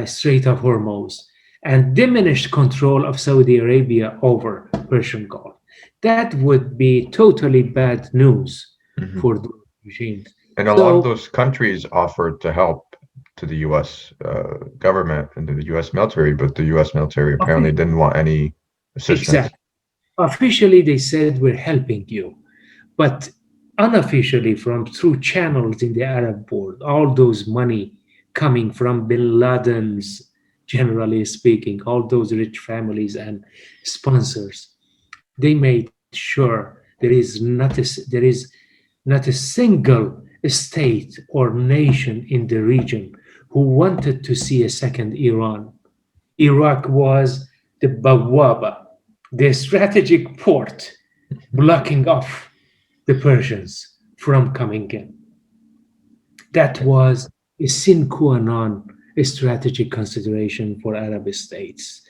Strait of Hormuz, and diminished control of Saudi Arabia over Persian Gulf. That would be totally bad news Hmm. for the regimes. And a lot of So, those countries offered to help to the U.S. Government and to the U.S. military, but the U.S. military apparently didn't want any assistance. exactly. Officially, they said, we're helping you. But unofficially from through channels in the Arab world, all those money coming from bin Laden's, generally speaking, all those rich families and sponsors, they made sure there is not a single state or nation in the region who wanted to see a second Iran. Iraq was the Bawaba, the strategic port blocking off the Persians from coming in. That was a sine qua non strategic consideration for Arab states,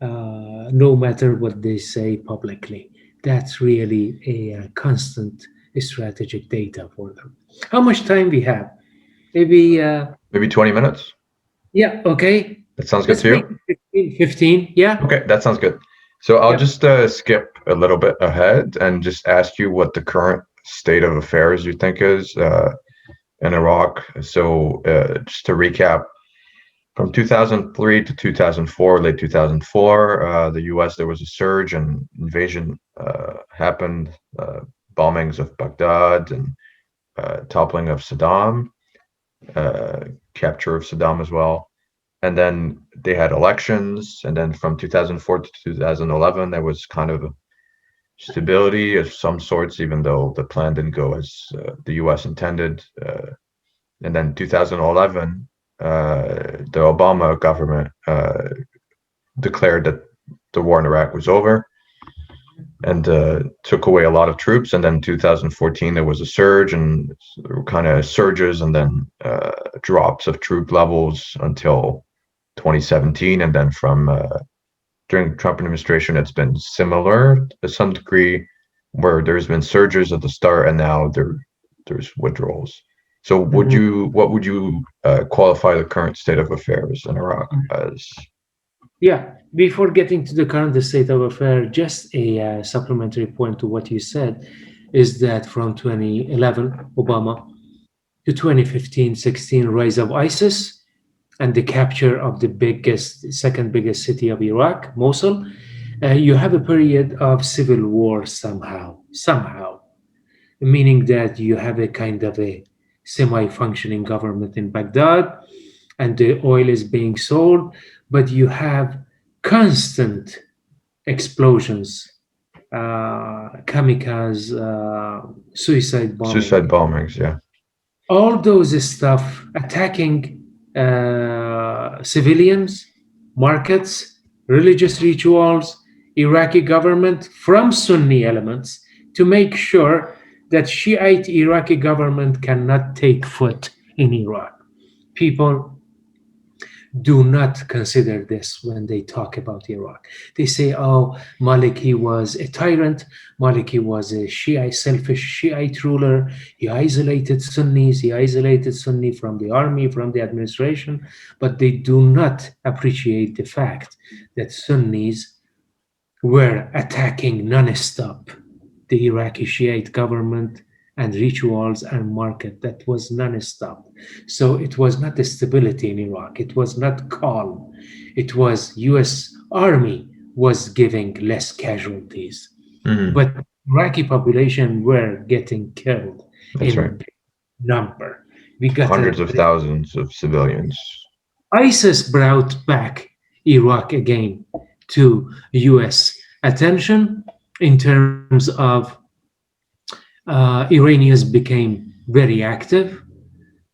no matter what they say publicly. That's really a constant strategic data for them. How much time we have? Maybe, Maybe 20 minutes. yeah, okay. That sounds good Let's to make you? it 15, 15. Yeah, Okay, that sounds good. So I'll yeah. just skip a little bit ahead and just ask you what the current state of affairs you think is in Iraq. So just to recap, from 2003 to 2004, late 2004, the U.S. there was a surge and invasion happened, bombings of Baghdad and toppling of Saddam, uh, capture of Saddam as well. And then they had elections, and then from 2004 to 2011, there was kind of stability of some sorts, even though the plan didn't go as the U.S. intended. And then 2011, the Obama government declared that the war in Iraq was over and took away a lot of troops. And then 2014, there was a surge and kind of surges and then drops of troop levels until 2017. And then from during the Trump administration, it's been similar to some degree, where there's been surges at the start and now there's withdrawals. So Mhm. what would you qualify the current state of affairs in Iraq as? Yeah, before getting to the current state of affairs, just a supplementary point to what you said is that from 2011, Obama, to 2015-16 rise of ISIS and the capture of the second biggest city of Iraq, Mosul, you have a period of civil war somehow, meaning that you have a kind of a semi-functioning government in Baghdad, and the oil is being sold, but you have constant explosions, kamikaze, suicide bombing, Suicide bombings, yeah. all those stuff attacking civilians, markets, religious rituals, Iraqi government from Sunni elements to make sure that Shiite Iraqi government cannot take foot in Iraq. People do not consider this when they talk about Iraq. They say, oh, Maliki was a tyrant. Maliki was a Shiite, selfish Shiite ruler. He isolated Sunnis. He isolated Sunni from the army, from the administration. But they do not appreciate the fact that Sunnis were attacking non-stop the Iraqi Shiite government and rituals and market. That was non-stop. So it was not the stability in Iraq. It was not calm. It was US army was giving less casualties. Hmm. But Iraqi population were getting killed That's right. in big number. We got Hundreds of thousands of civilians. ISIS brought back Iraq again to US attention in terms of Iranians became very active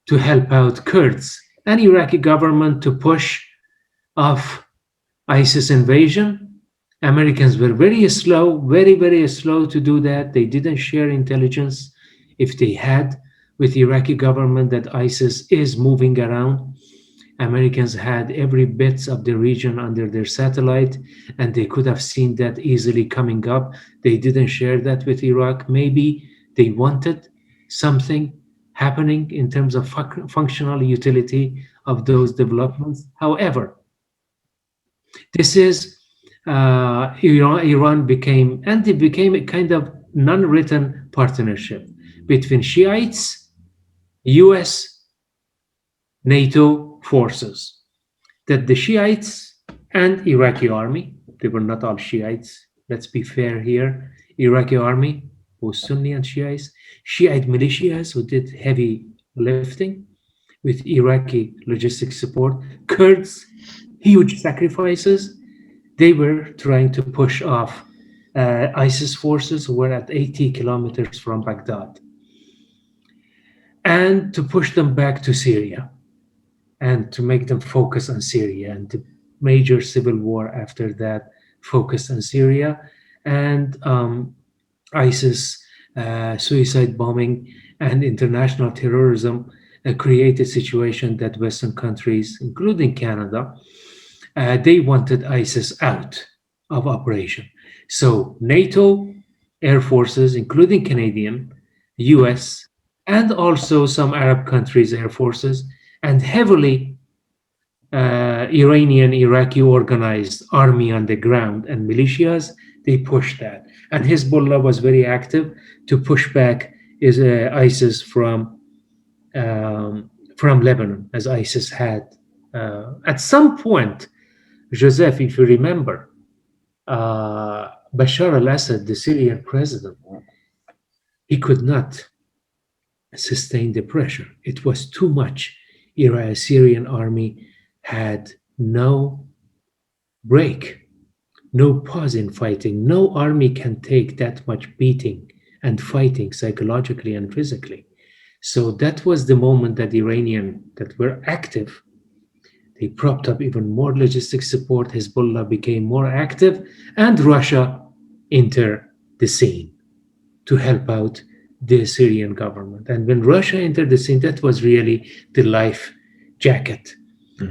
to help out Kurds and Iraqi government to push off ISIS invasion. Americans were very slow, very slow to do that. They didn't share intelligence if they had with Iraqi government that ISIS is moving around. Americans had every bit of the region under their satellite, and they could have seen that easily coming up. They didn't share that with Iraq. Maybe they wanted something happening in terms of functional utility of those developments. However, this is Iran became, and it became a kind of non-written partnership between Shiites, US, NATO forces, that the Shiites and Iraqi army, they were not all Shiites, let's be fair here, Iraqi army both Sunni and Shiites, Shiite militias who did heavy lifting with Iraqi logistic support, Kurds, huge sacrifices. They were trying to push off ISIS forces who were at 80 kilometers from Baghdad and to push them back to Syria and to make them focus on Syria. And the major civil war after that focused on Syria. And ISIS, suicide bombing, and international terrorism created a situation that Western countries, including Canada, they wanted ISIS out of operation. So NATO air forces, including Canadian, US, and also some Arab countries' air forces, and heavily Iranian, Iraqi organized army on the ground and militias, they pushed that. And Hezbollah was very active to push back ISIS from Lebanon, as ISIS had. At some point, Joseph, if you remember, Bashar al-Assad, the Syrian president, he could not sustain the pressure. It was too much. Syrian army had no break, no pause in fighting. No army can take that much beating and fighting psychologically and physically. So that was the moment that Iranian that were active. They propped up even more logistic support. Hezbollah became more active, and Russia entered the scene to help out the Syrian government. And when Russia entered the scene, that was really the life jacket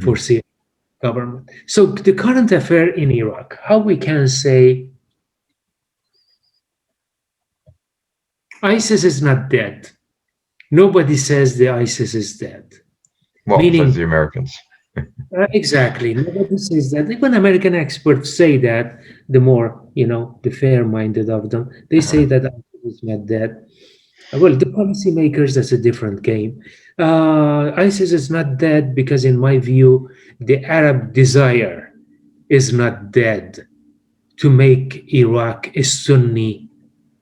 for Syrian government. So the current affair in Iraq, how we can say ISIS is not dead. Nobody says the ISIS is dead. Well, Meaning, besides the Americans. Exactly. Nobody says that. Even American experts say that, the more, the fair-minded of them, they say that ISIS is not dead. Well, the policymakers, that's a different game. ISIS is not dead because, in my view, the Arab desire is not dead to make Iraq a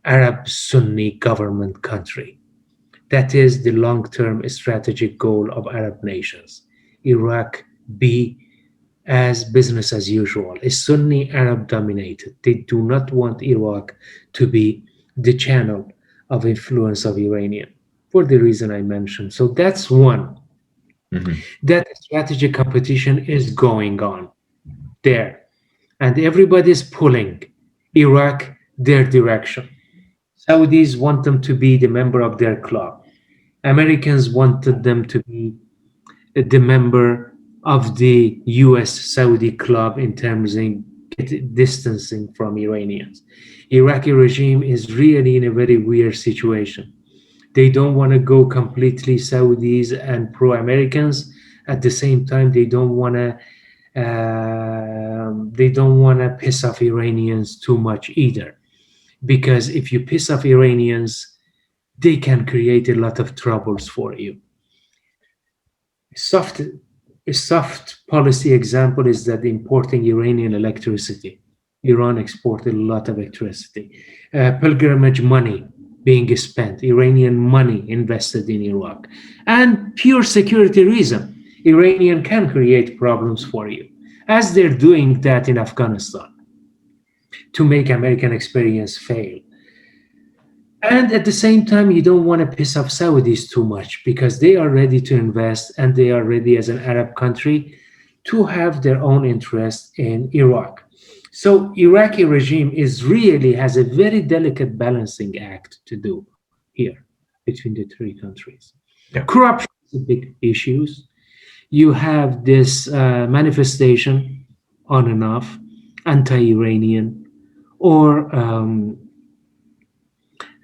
Arab Sunni government country. That is the long-term strategic goal of Arab nations. Iraq be as business as usual, is Sunni Arab dominated. They do not want Iraq to be the channel of influence of Iranian for the reason I mentioned. So that's one. That strategic competition is going on there. And everybody's pulling Iraq their direction. Saudis want them to be the member of their club. Americans wanted them to be the member of the US Saudi club in terms of distancing from Iranians. Iraqi regime is really in a very weird situation. They don't want to go completely Saudis and pro-Americans. At the same time, they don't want to piss off Iranians too much either, because if you piss off Iranians, they can create a lot of troubles for you. A soft policy example is that importing Iranian electricity. Iran exported a lot of electricity. Pilgrimage money being spent, Iranian money invested in Iraq. And pure security reason, Iranian can create problems for you, as they're doing that in Afghanistan to make American experience fail. And at the same time, you don't want to piss off Saudis too much because they are ready to invest, and they are ready as an Arab country to have their own interest in Iraq. So Iraqi regime has a very delicate balancing act to do here between the three countries. Yeah. Corruption is a big issue. You have this manifestation on and off, anti-Iranian, or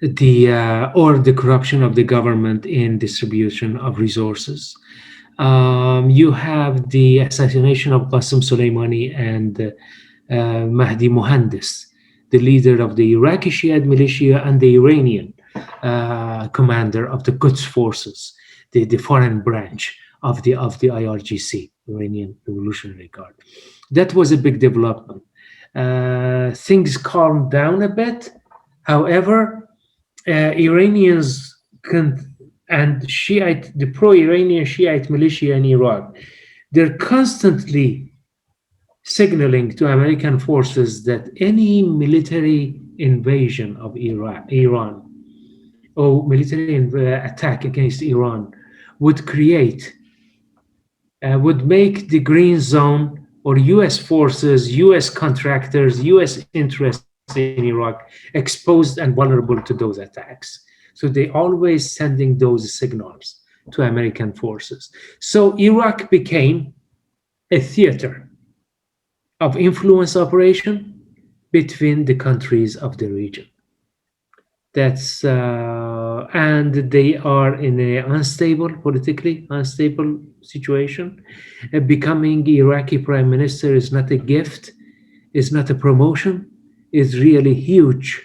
the corruption of the government in distribution of resources. You have the assassination of Qasem Soleimani and Mahdi Mohandes, the leader of the Iraqi Shiite militia and the Iranian commander of the Quds forces, the foreign branch of the IRGC, Iranian Revolutionary Guard. That was a big development. Things calmed down a bit. However, Iranians and Shiite, the pro-Iranian Shiite militia in Iraq, they're constantly signaling to American forces that any military invasion of Iran or military attack against Iran would would make the green zone or US forces, US contractors, US interests in Iraq exposed and vulnerable to those attacks. So they always sending those signals to American forces. So Iraq became a theater of influence operation between the countries of the region. That's and they are in a unstable, politically unstable situation. Becoming Iraqi prime minister is not a gift, is not a promotion, is really huge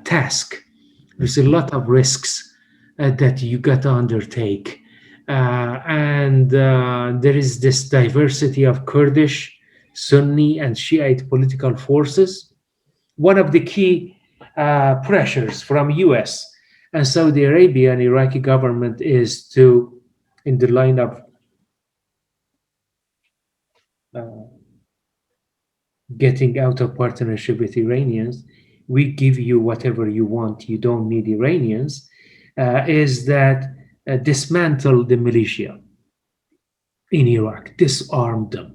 task. There's a lot of risks that you got to undertake. And there is this diversity of Kurdish, Sunni, and Shiite political forces. One of the key pressures from US and Saudi Arabia and Iraqi government is to, in the line of uh, getting out of partnership with Iranians, we give you whatever you want, you don't need Iranians, is that dismantle the militia in Iraq, disarm them.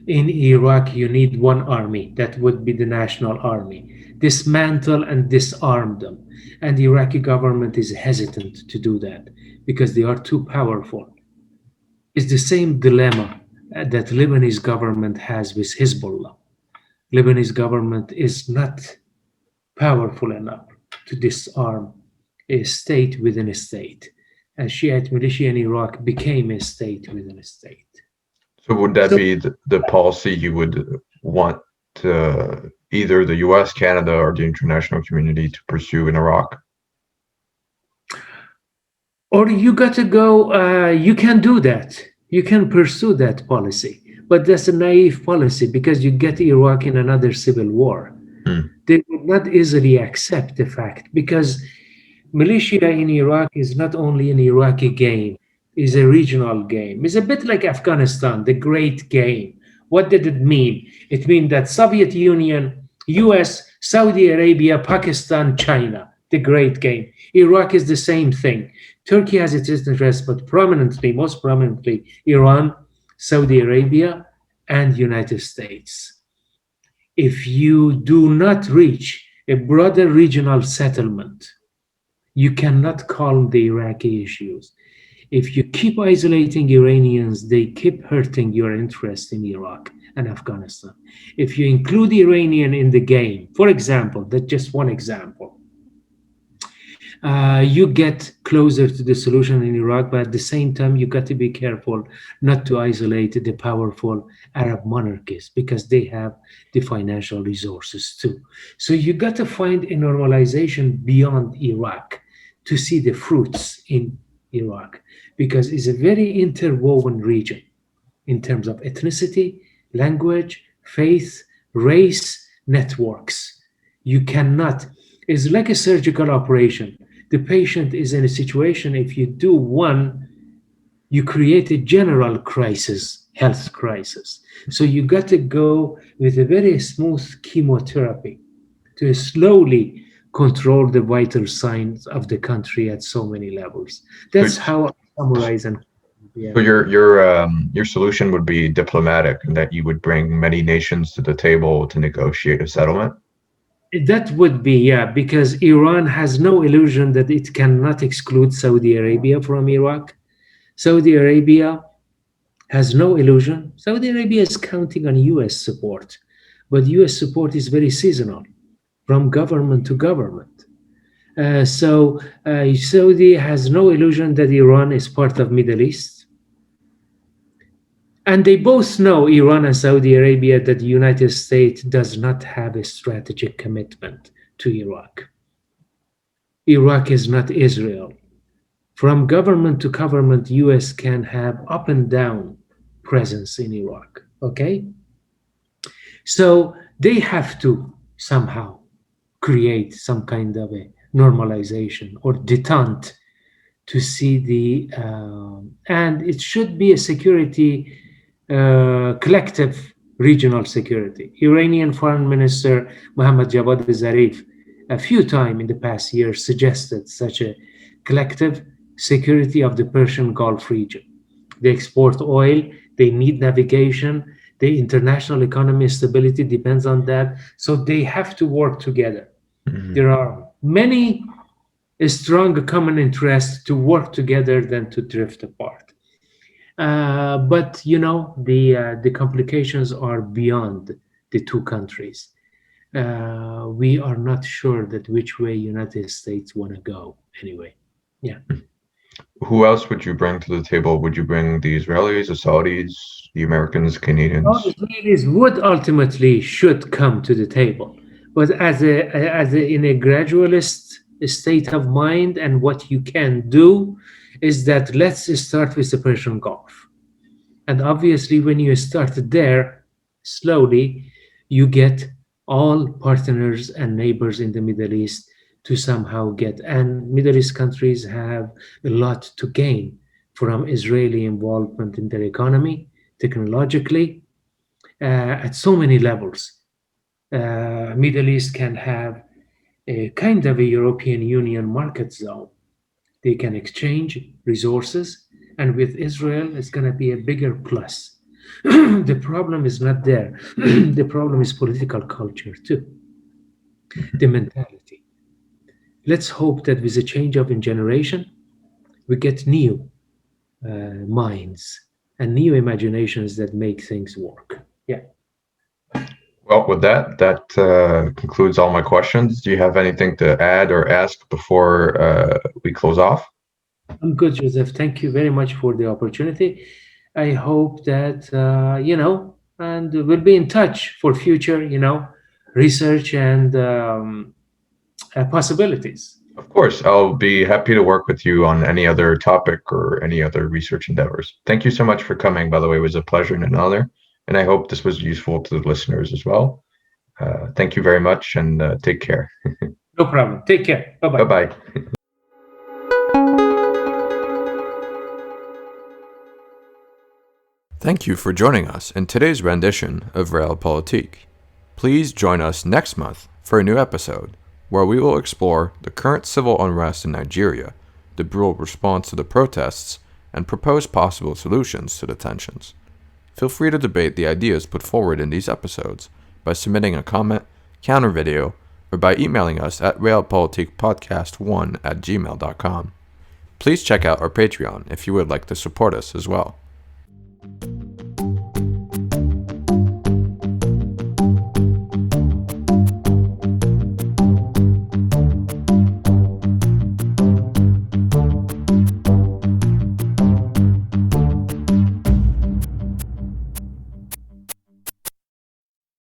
In Iraq, you need one army, that would be the national army. Dismantle and disarm them. And the Iraqi government is hesitant to do that because they are too powerful. It's the same dilemma that Lebanese government has with Hezbollah. Lebanese government is not powerful enough to disarm a state within a state. And Shiite militia in Iraq became a state within a state. So would that So be the policy you would want either the US, Canada, or the international community to pursue in Iraq? or you got to go, you can do that. You can pursue that policy. But that's a naive policy because you get Iraq in another civil war. Hmm. They would not easily accept the fact because militia in Iraq is not only an Iraqi game, is a regional game. It's a bit like Afghanistan, the great game. What did it mean? It means that Soviet Union, US, Saudi Arabia, Pakistan, China, the great game. Iraq is the same thing. Turkey has its interest, but prominently, most prominently, Iran, Saudi Arabia, and United States. If you do not reach a broader regional settlement, you cannot calm the Iraqi issues. If you keep isolating Iranians, they keep hurting your interest in Iraq and Afghanistan. If you include Iranian in the game, for example, that's just one example, you get closer to the solution in Iraq, but at the same time, you got to be careful not to isolate the powerful Arab monarchies because they have the financial resources too. So you got to find a normalization beyond Iraq to see the fruits in Iraq because it's a very interwoven region in terms of ethnicity, language, faith, race, networks. You cannot, it's like a surgical operation. The patient is in a situation, if you do one, you create a general crisis, health crisis. So you got to go with a very smooth chemotherapy to slowly control the vital signs of the country at so many levels. So, That's how I summarize and yeah. so your solution would be diplomatic, and that you would bring many nations to the table to negotiate a settlement. That would be, yeah, because Iran has no illusion that it cannot exclude Saudi Arabia from Iraq. Saudi Arabia has no illusion. Saudi Arabia is counting on US support, but US support is very seasonal from government to government. Saudi has no illusion that Iran is part of Middle East. And they both know, Iran and Saudi Arabia, that the United States does not have a strategic commitment to Iraq. Iraq is not Israel. From government to government, US can have up and down presence in Iraq. Okay? So they have to somehow create some kind of a normalization or detente to see and it should be a security, collective regional security. Iranian Foreign Minister Mohammad Javad Zarif a few times in the past year suggested such a collective security of the Persian Gulf region. They export oil, they need navigation, the international economy stability depends on that. So they have to work together. Mhm. There are many strong common interests to work together than to drift apart. But the complications are beyond the two countries. We are not sure that which way United States want to go anyway. Yeah. Who else would you bring to the table? Would you bring the Israelis, the Saudis, the Americans, All Canadians? Israelis would ultimately should come to the table, but in a gradualist state of mind, and what you can do is that let's start with the Persian Gulf. And obviously, when you start there slowly, you get all partners and neighbors in the Middle East to somehow get. And Middle East countries have a lot to gain from Israeli involvement in their economy, technologically, at so many levels. Middle East can have a kind of a European Union market zone. They can exchange resources, and with Israel, it's going to be a bigger plus. The problem is not there. The problem is political culture too, the mentality. Let's hope that with a change of in generation, we get new minds and new imaginations that make things work. Yeah. Well, with that concludes all my questions. Do you have anything to add or ask before we close off? I'm good, Joseph. Thank you very much for the opportunity. I hope that, and we'll be in touch for future, research and possibilities. Of course, I'll be happy to work with you on any other topic or any other research endeavors. Thank you so much for coming, by the way. It was a pleasure and an honor, and I hope this was useful to the listeners as well. Thank you very much, and take care. No problem. Take care. Bye Bye bye. bye. Thank you for joining us in today's rendition of Realpolitik. Please join us next month for a new episode where we will explore the current civil unrest in Nigeria, the brutal response to the protests, and propose possible solutions to the tensions. Feel free to debate the ideas put forward in these episodes by submitting a comment, counter video, or by emailing us at realpolitikpodcast1@gmail.com. Please check out our Patreon if you would like to support us as well.